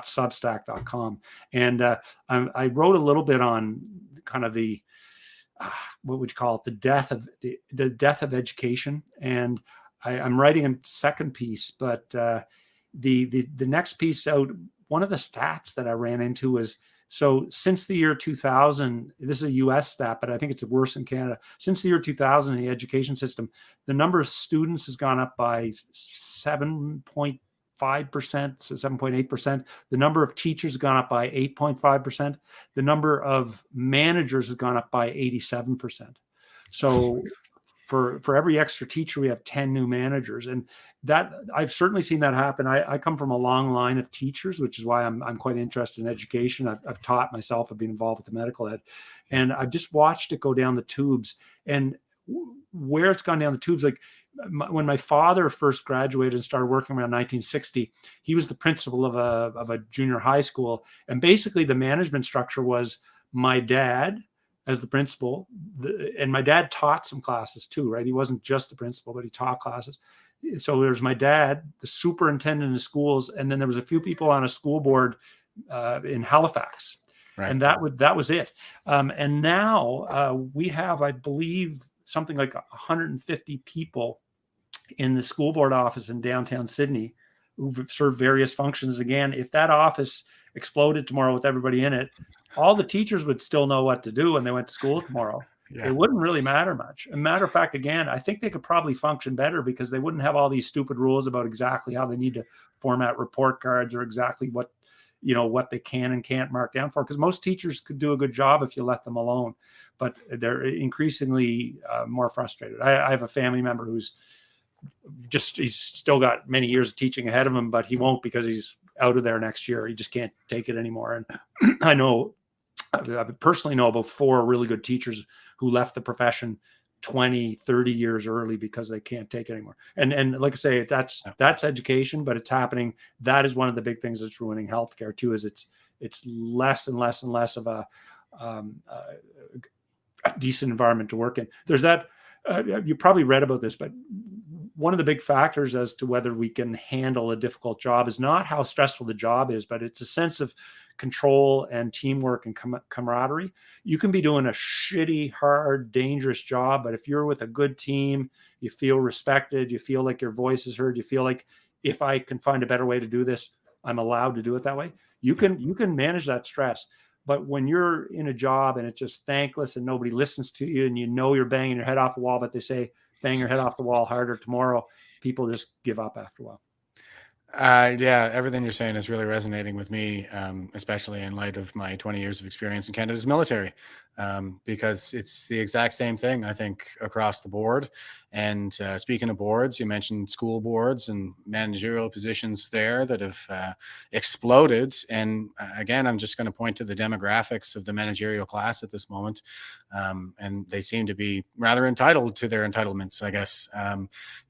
.substack.com. And I wrote a little bit on kind of the what would you call it, the death of education. And I'm writing a second piece, but the next piece out, one of the stats that I ran into was, so since the year 2000, this is a US stat, but I think it's worse in Canada. Since the year 2000 in the education system, the number of students has gone up by 7.5%, so 7.8%. The number of teachers has gone up by 8.5%. The number of managers has gone up by 87%. So for every extra teacher, we have 10 new managers. And that I've certainly seen that happen. I come from a long line of teachers, which is why I'm quite interested in education. I've taught myself. I've been involved with the medical ed, and I've just watched it go down the tubes. And where it's gone down the tubes, like when my father first graduated and started working around 1960, he was the principal of a junior high school. And basically the management structure was my dad as the principal, and my dad taught some classes too, right? He wasn't just the principal, but he taught classes. So there's my dad, the superintendent of schools, and then there was a few people on a school board in Halifax, right. And that was it. And now we have, I believe, something like 150 people in the school board office in downtown Sydney who've served various functions. Again, if that office exploded tomorrow with everybody in it, all the teachers would still know what to do when they went to school tomorrow. Yeah. It wouldn't really matter much. As a matter of fact, again, I think they could probably function better because they wouldn't have all these stupid rules about exactly how they need to format report cards or exactly what they can and can't mark down for. Because most teachers could do a good job if you let them alone, but they're increasingly more frustrated. I have a family member who's he's still got many years of teaching ahead of him, but he won't because he's out of there next year. He just can't take it anymore. And I personally know about 4 really good teachers who left the profession 20, 30 years early because they can't take it anymore. And like I say, that's education, but it's happening. That is one of the big things that's ruining healthcare too, is it's less and less and less of a decent environment to work in. There's that, you probably read about this, but one of the big factors as to whether we can handle a difficult job is not how stressful the job is, but it's a sense of control and teamwork and camaraderie. You can be doing a shitty, hard, dangerous job, but if you're with a good team, you feel respected, you feel like your voice is heard, you feel like if I can find a better way to do this, I'm allowed to do it that way. You can manage that stress. But when you're in a job and it's just thankless and nobody listens to you and you're banging your head off the wall, but they say, bang your head off the wall harder tomorrow, people just give up after a while. Yeah, everything you're saying is really resonating with me, especially in light of my 20 years of experience in Canada's military, because it's the exact same thing, I think, across the board. And speaking of boards, you mentioned school boards and managerial positions there that have exploded. And again, I'm just going to point to the demographics of the managerial class at this moment. And they seem to be rather entitled to their entitlements, I guess,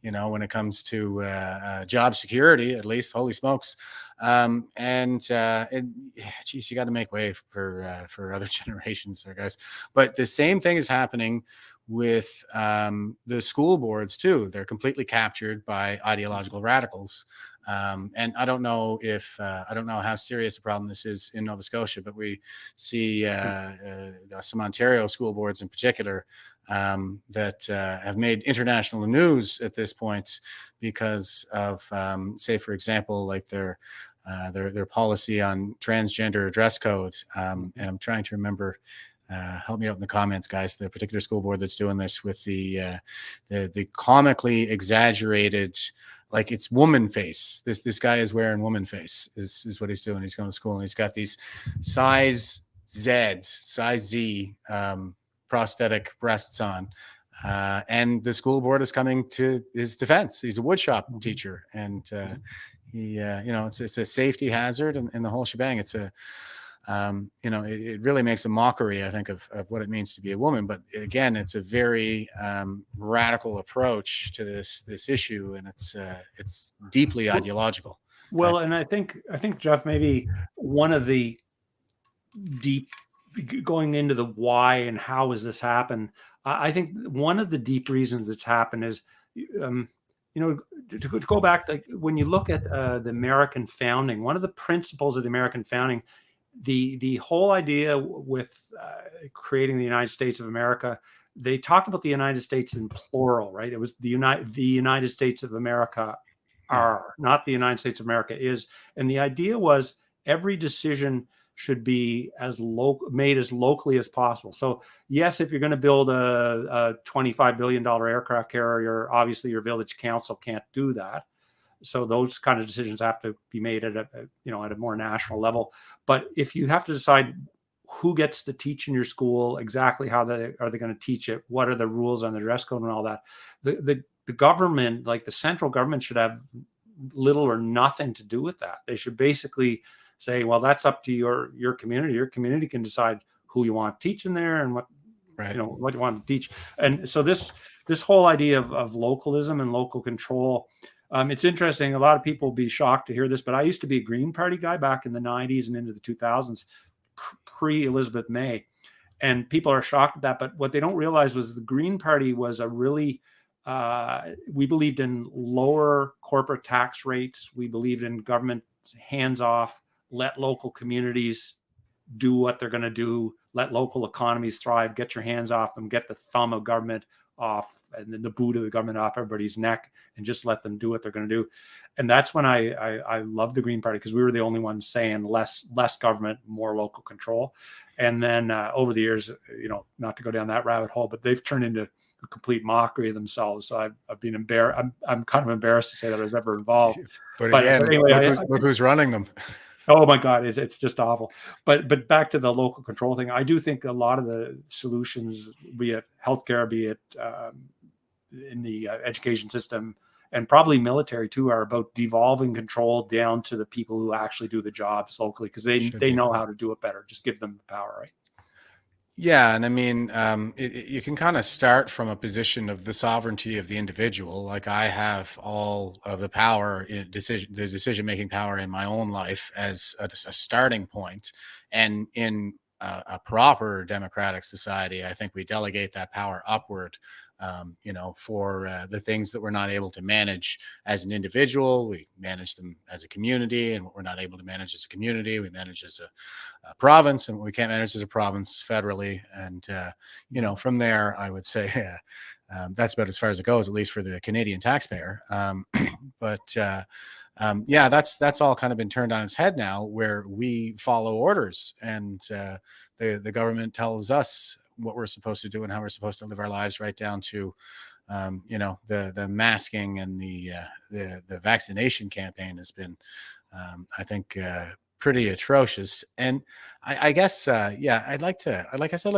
when it comes to job security, at least, holy smokes. Geez, you got to make way for other generations there, guys. But the same thing is happening with the school boards too. They're completely captured by ideological radicals. And I don't know how serious a problem this is in Nova Scotia, but we see some Ontario school boards in particular that have made international news at this point because of, say, for example, like their policy on transgender dress code. And I'm trying to remember. Help me out in the comments, guys. The particular school board that's doing this with the comically exaggerated, like it's woman face. This guy is wearing woman face is what he's doing. He's going to school and he's got these size Z prosthetic breasts on. And the school board is coming to his defense. He's a woodshop teacher, and it's a safety hazard and the whole shebang. It's a it really makes a mockery, I think, of what it means to be a woman. But again, it's a very radical approach to this issue, and it's deeply ideological. Well, and I think Jeff, maybe one of the deep going into the why and how has this happened. I think one of the deep reasons it's happened is, to go back, like when you look at the American founding, one of the principles of the American founding, the whole idea with creating the United States of America, they talked about the United States in plural, right? It was the United States of America are, not the United States of America is. And the idea was every decision should be made as locally as possible. So yes, if you're going to build a $25 billion aircraft carrier, obviously your village council can't do that. So those kind of decisions have to be made at a more national level. But if you have to decide who gets to teach in your school, exactly how are they going to teach it, what are the rules on the dress code and all that, the government, like the central government, should have little or nothing to do with that. They should basically say, well, that's up to your community. Your community can decide who you want teaching there and what what you want to teach. And so this whole idea of localism and local control. It's interesting. A lot of people will be shocked to hear this, but I used to be a Green Party guy back in the 90s and into the 2000s, pre-Elizabeth May. And people are shocked at that. But what they don't realize was the Green Party was a really, we believed in lower corporate tax rates. We believed in government hands-off, let local communities do what they're going to do, let local economies thrive, get your hands off them, get the thumb of government off and then the boot of the government off everybody's neck and just let them do what they're going to do. And that's when I love the Green Party, because we were the only ones saying less government, more local control. And then over the years, not to go down that rabbit hole, but they've turned into a complete mockery of themselves. So I've been embarrassed. I'm kind of embarrassed to say that I was ever involved. But anyway, look who's running them. Oh my God, it's just awful. But back to the local control thing, I do think a lot of the solutions, be it healthcare, be it in the education system, and probably military too, are about devolving control down to the people who actually do the jobs locally, because they know how to do it better. Just give them the power, right? Yeah, and I mean, you can kind of start from a position of the sovereignty of the individual. Like I have all of the power, the decision-making power in my own life as a starting point. And in a proper democratic society, I think we delegate that power upward. For the things that we're not able to manage as an individual, we manage them as a community, and what we're not able to manage as a community, we manage as a province, and what we can't manage as a province federally. And, from there, I would say that's about as far as it goes, at least for the Canadian taxpayer. That's all kind of been turned on its head now, where we follow orders, and the government tells us what we're supposed to do and how we're supposed to live our lives, right down to the masking and the vaccination campaign has been I think pretty atrocious. And I guess I'd like to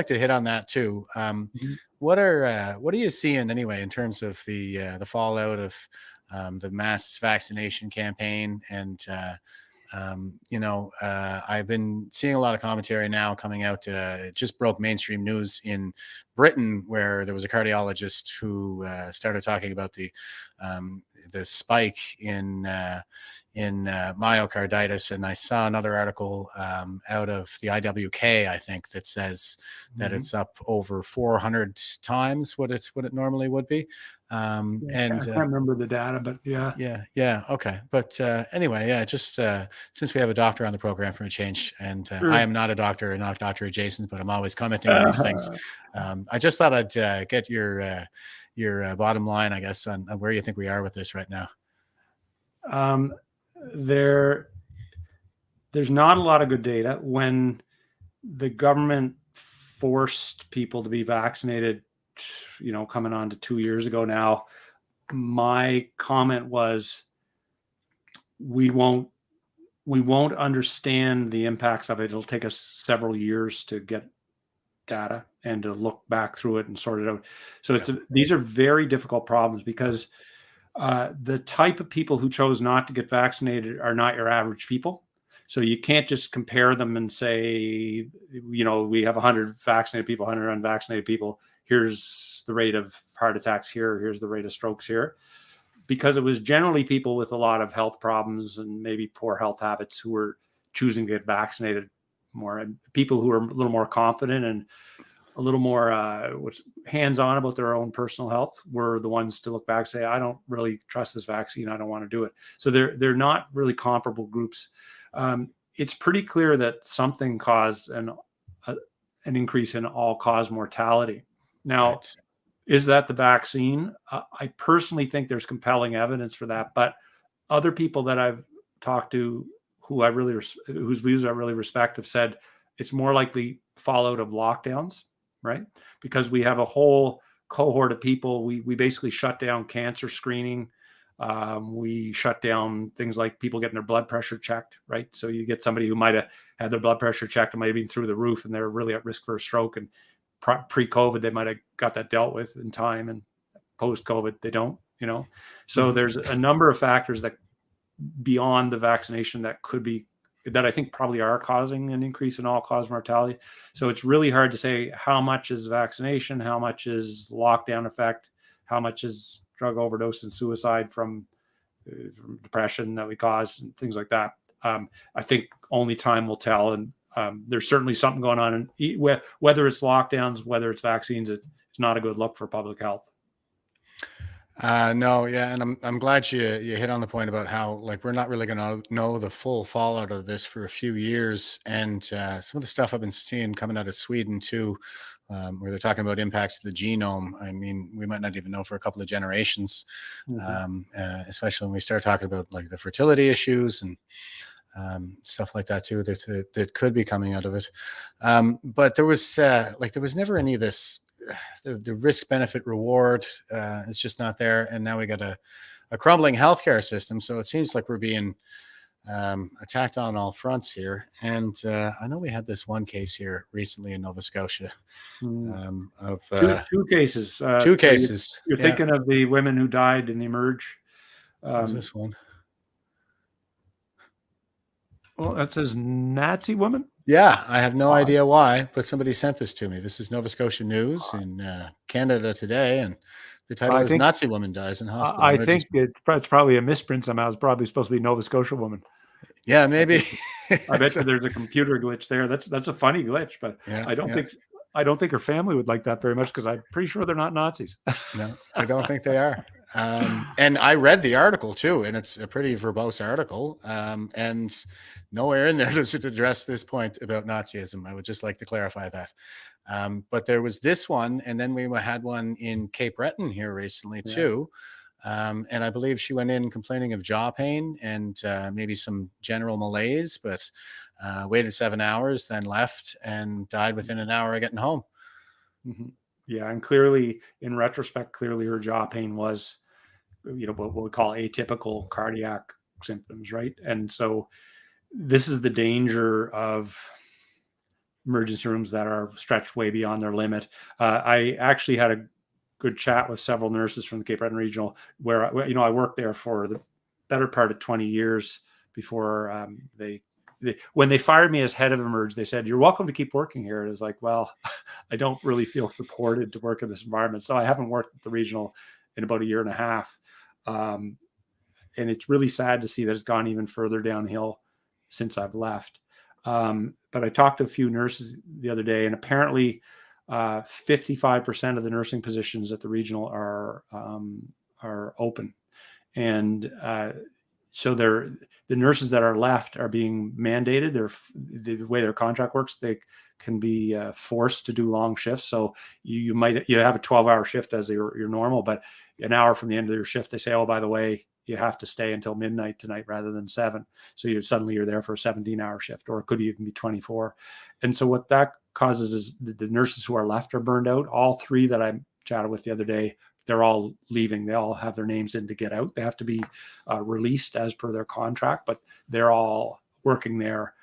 hit on that too. What are you seeing anyway in terms of the fallout of the mass vaccination campaign? And I've been seeing a lot of commentary now coming out. It just broke mainstream news in Britain, where there was a cardiologist who started talking about the spike in myocarditis. And I saw another article out of the IWK, I think, that says that it's up over 400 times what it normally would be. I can't remember the data, but okay. But anyway, just since we have a doctor on the program for a change, and I am not a doctor and not doctor adjacent, but I'm always commenting on these things. I just thought I'd get your bottom line, I guess, on where you think we are with this right now. There's not a lot of good data. When the government forced people to be vaccinated, coming on to 2 years ago now, my comment was, we won't understand the impacts of it. It'll take us several years to get data and to look back through it and sort it out. So these are very difficult problems, because the type of people who chose not to get vaccinated are not your average people. So you can't just compare them and say, we have 100 vaccinated people, 100 unvaccinated people. Here's the rate of heart attacks here. Here's the rate of strokes here. because it was generally people with a lot of health problems and maybe poor health habits who were choosing to get vaccinated more, and people who are a little more confident and a little more hands-on about their own personal health were the ones to look back and say, I don't really trust this vaccine. I don't want to do it. So they're not really comparable groups. It's pretty clear that something caused an increase in all-cause mortality. Now, is that the vaccine? I personally think there's compelling evidence for that, but other people that I've talked to whose views I really respect have said it's more likely fallout of lockdowns, right? Because we have a whole cohort of people. We basically shut down cancer screening. We shut down things like people getting their blood pressure checked, right? So you get somebody who might have had their blood pressure checked and might have been through the roof and they're really at risk for a stroke. And pre-COVID, they might have got that dealt with in time, and post-COVID, they don't, So there's a number of factors that beyond the vaccination that I think probably are causing an increase in all-cause mortality. So it's really hard to say how much is vaccination, how much is lockdown effect, how much is drug overdose and suicide from depression that we cause and things like that. I think only time will tell. And there's certainly something going on. And whether it's lockdowns, whether it's vaccines, it's not a good look for public health. No, yeah, and I'm glad you hit on the point about how we're not really going to know the full fallout of this for a few years, and some of the stuff I've been seeing coming out of Sweden too, where they're talking about impacts to the genome. I mean, we might not even know for a couple of generations, especially when we start talking about the fertility issues and stuff like that too that could be coming out of it. But there was never any of this. The risk benefit reward is just not there, and now we got a crumbling healthcare system. So it seems like we're being attacked on all fronts here. And I know we had this one case here recently in Nova Scotia of two cases. Two cases. You're thinking of the women who died in the Emerge. What's this one? Well, that says Nazi woman. Yeah, I have no idea why, but somebody sent this to me. This is Nova Scotia News in Canada Today, and the title is Nazi Woman Dies in Hospital. I think it's probably a misprint somehow. It's probably supposed to be Nova Scotia Woman. Yeah, maybe. I bet there's a computer glitch there. That's a funny glitch, but yeah, I don't think her family would like that very much because I'm pretty sure they're not Nazis. No, I don't think they are. And I read the article too, and it's a pretty verbose article. And nowhere in there does it address this point about Nazism. I would just like to clarify that. But there was this one, and then we had one in Cape Breton here recently too. And I believe she went in complaining of jaw pain and maybe some general malaise, but waited 7 hours, then left and died within an hour of getting home. Mm-hmm. Yeah, and clearly, in retrospect, her jaw pain was, what we call atypical cardiac symptoms, right? And so this is the danger of emergency rooms that are stretched way beyond their limit. I actually had a good chat with several nurses from the Cape Breton Regional, where I worked there for the better part of 20 years before when they fired me as head of Emerge. They said, "You're welcome to keep working here." And it was like, well, I don't really feel supported to work in this environment, so I haven't worked at the regional in about a year and a half. And it's really sad to see that it's gone even further downhill since I've left. But I talked to a few nurses the other day, and apparently 55% of the nursing positions at the regional are open. And so the nurses that are left are being mandated. The way their contract works, they can be forced to do long shifts. So you have a 12-hour shift as your normal, but an hour from the end of your shift, they say, oh, by the way, you have to stay until midnight tonight rather than 7. So you're there for a 17-hour shift, or it could even be 24. And so what that causes is the nurses who are left are burned out. All 3 that I chatted with the other day, they're all leaving. They all have their names in to get out. They have to be released as per their contract, but they're all working there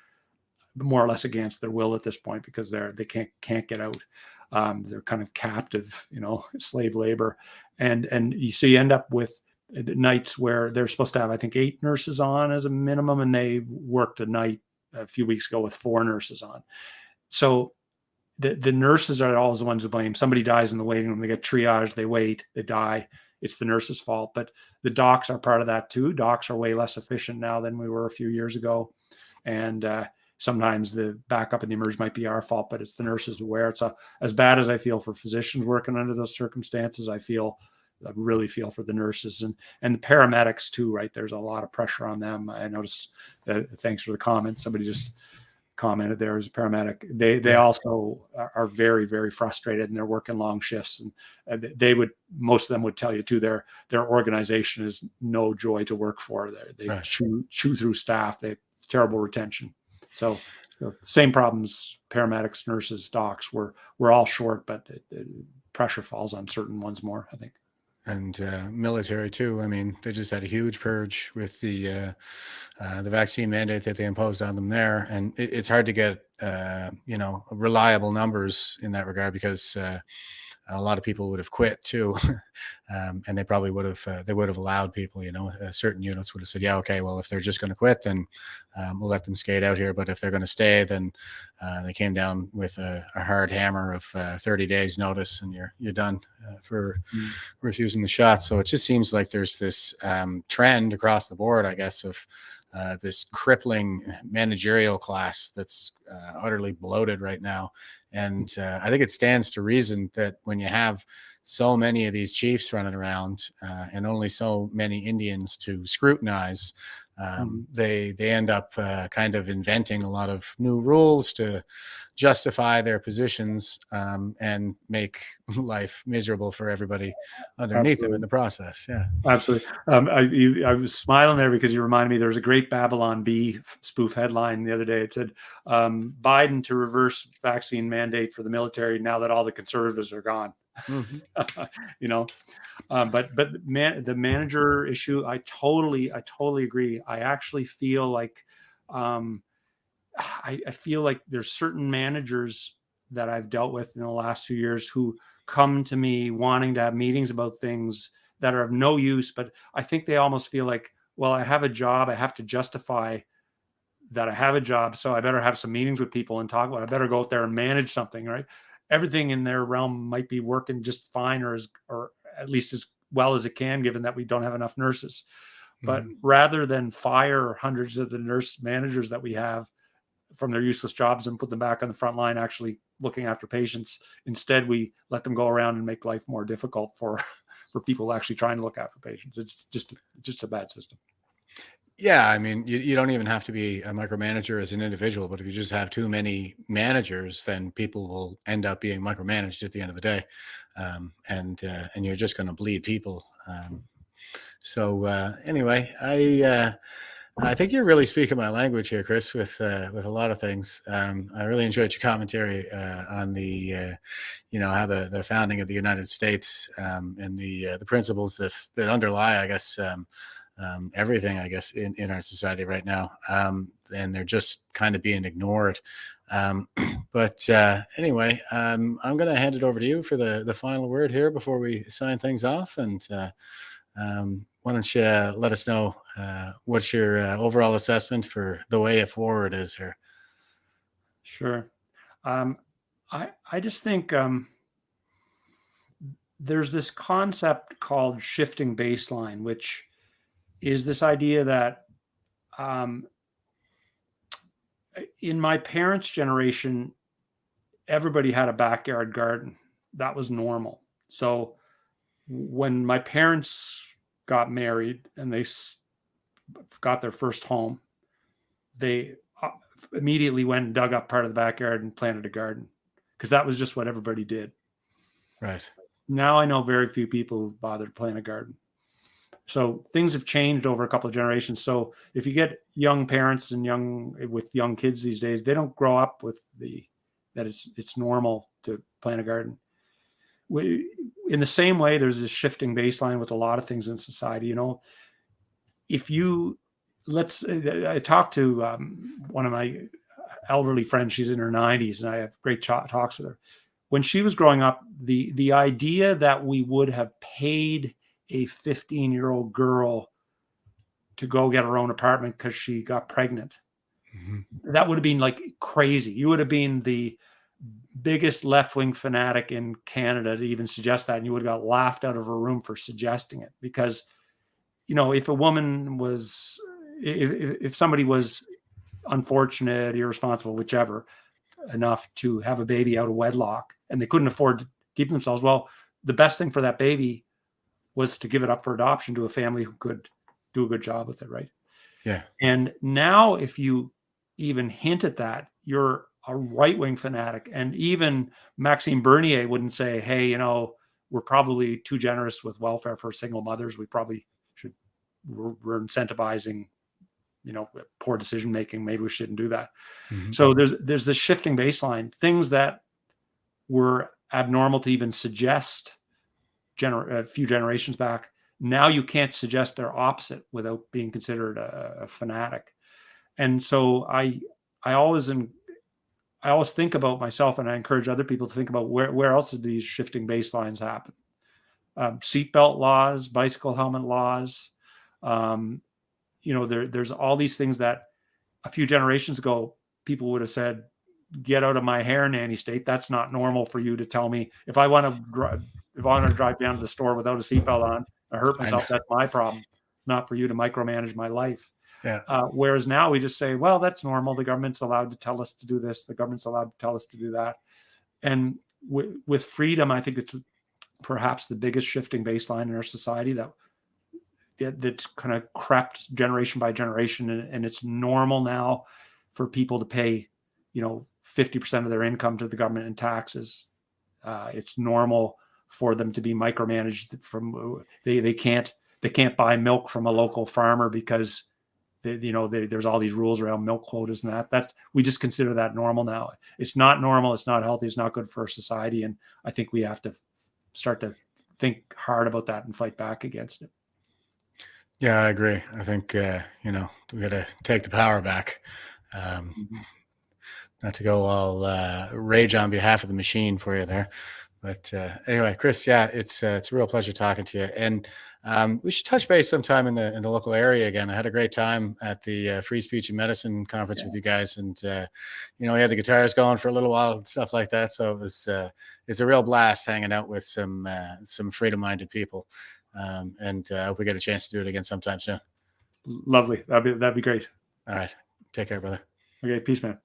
more or less against their will at this point because they can't get out. They're kind of captive, slave labor, and so you end up with nights where they're supposed to have, I think, 8 nurses on as a minimum, and they worked a night a few weeks ago with 4 nurses on. So the nurses are always the ones who blame. Somebody dies in the waiting room, they get triaged, they wait, they die, it's the nurse's fault. But the docs are part of that too. Docs are way less efficient now than we were a few years ago. And sometimes the backup in the emerge might be our fault, but it's the nurses aware. It's as bad as I feel for physicians working under those circumstances, I really feel for the nurses and the paramedics too, right? There's a lot of pressure on them. I noticed, thanks for the comment. Somebody just commented there as a paramedic. They also are very, very frustrated, and they're working long shifts, and most of them would tell you too, their organization is no joy to work for. They Right. chew through staff. They have terrible retention. So same problems, paramedics, nurses, docs, we're all short, but pressure falls on certain ones more, I think. And military too. I mean, they just had a huge purge with the vaccine mandate that they imposed on them there, and it's hard to get reliable numbers in that regard, because a lot of people would have quit too, and they probably would have allowed people. Certain units would have said, yeah, okay, well, if they're just going to quit, then we'll let them skate out here. But if they're going to stay, then they came down with a hard hammer of 30 days notice, and you're done for refusing the shot. So it just seems like there's this trend across the board, I guess, of this crippling managerial class that's utterly bloated right now. And I think it stands to reason that when you have so many of these chiefs running around and only so many Indians to scrutinize, they end up kind of inventing a lot of new rules to justify their positions and make life miserable for everybody underneath them in the process. Yeah, absolutely. I was smiling there because you reminded me there was a great Babylon Bee spoof headline the other day. It said, Biden to reverse vaccine mandate for the military now that all the conservatives are gone. But the manager issue, I totally agree. I actually feel like I feel like there's certain managers that I've dealt with in the last few years who come to me wanting to have meetings about things that are of no use, but I think they almost feel like, well, I have a job, I have to justify that I have a job, so I better have some meetings with people and talk about it. I better go out there and manage something, right? Everything in their realm might be working just fine, or at least as well as it can, given that we don't have enough nurses. But rather than fire hundreds of the nurse managers that we have from their useless jobs and put them back on the front line actually looking after patients, instead we let them go around and make life more difficult for people actually trying to look after patients. It's just a bad system. Yeah, I mean, you don't even have to be a micromanager as an individual, but if you just have too many managers, then people will end up being micromanaged at the end of the day, and you're just going to bleed people. Anyway, I think you're really speaking my language here, Chris, with a lot of things. I really enjoyed your commentary on the how the founding of the United States and the principles that underlie, I guess, everything, I guess, in our society right now, and they're just kind of being ignored. But anyway, I'm going to hand it over to you for the final word here before we sign things off. And why don't you let us know what your overall assessment for the way forward is here? Sure. I just think there's this concept called shifting baseline, which is this idea that in my parents' generation, everybody had a backyard garden. That was normal. So when my parents got married and they got their first home, they immediately went and dug up part of the backyard and planted a garden, because that was just what everybody did. Right. Now I know very few people who bother to plant a garden. So things have changed over a couple of generations. So if you get young parents and with young kids these days, they don't grow up with that it's normal to plant a garden. In the same way, there's this shifting baseline with a lot of things in society. I talked to one of my elderly friends. She's in her 90s, and I have great talks with her. When she was growing up, the idea that we would have paid a 15-year-old girl to go get her own apartment because she got pregnant, that would have been like crazy. You would have been the biggest left-wing fanatic in Canada to even suggest that, and you would have got laughed out of a room for suggesting it. Because, you know, if a woman was, if somebody was unfortunate, irresponsible, whichever, enough to have a baby out of wedlock, and they couldn't afford to keep themselves, well, the best thing for that baby was to give it up for adoption to a family who could do a good job with it, right? Yeah. And now if you even hint at that, you're a right-wing fanatic. And even Maxime Bernier wouldn't say, hey, you know, we're probably too generous with welfare for single mothers. We probably should, we're incentivizing, you know, poor decision making. Maybe we shouldn't do that. Mm-hmm. So there's this shifting baseline, things that were abnormal to even suggest a few generations back. Now you can't suggest they're opposite without being considered a fanatic. And so I always think about myself, and I encourage other people to think about where else do these shifting baselines happen. Seatbelt laws, bicycle helmet laws. You know, there's all these things that a few generations ago people would have said, "Get out of my hair, nanny state." That's not normal for you to tell me. If I want to drive down to the store without a seatbelt on, I hurt myself. That's my problem. Not for you to micromanage my life. Yeah. Whereas now we just say, well, that's normal. The government's allowed to tell us to do this. The government's allowed to tell us to do that. And with freedom, I think it's perhaps the biggest shifting baseline in our society that kind of crept generation by generation. And it's normal now for people to pay, you know, 50% of their income to the government in taxes. It's normal for them to be micromanaged from, they can't buy milk from a local farmer because there's all these rules around milk quotas and that we just consider that normal now. It's not normal. It's not healthy. It's not good for society. And I think we have to start to think hard about that and fight back against it. Yeah, I agree. I think, we got to take the power back. Not to go all rage on behalf of the machine for you there. But anyway, Chris, yeah, it's a real pleasure talking to you. And we should touch base sometime in the local area again. I had a great time at the Free Speech and Medicine conference with you guys, and we had the guitars going for a little while and stuff like that. So it's a real blast hanging out with some freedom-minded people. And I hope we get a chance to do it again sometime soon. Lovely. That'd be great. All right. Take care, brother. Okay. Peace, man.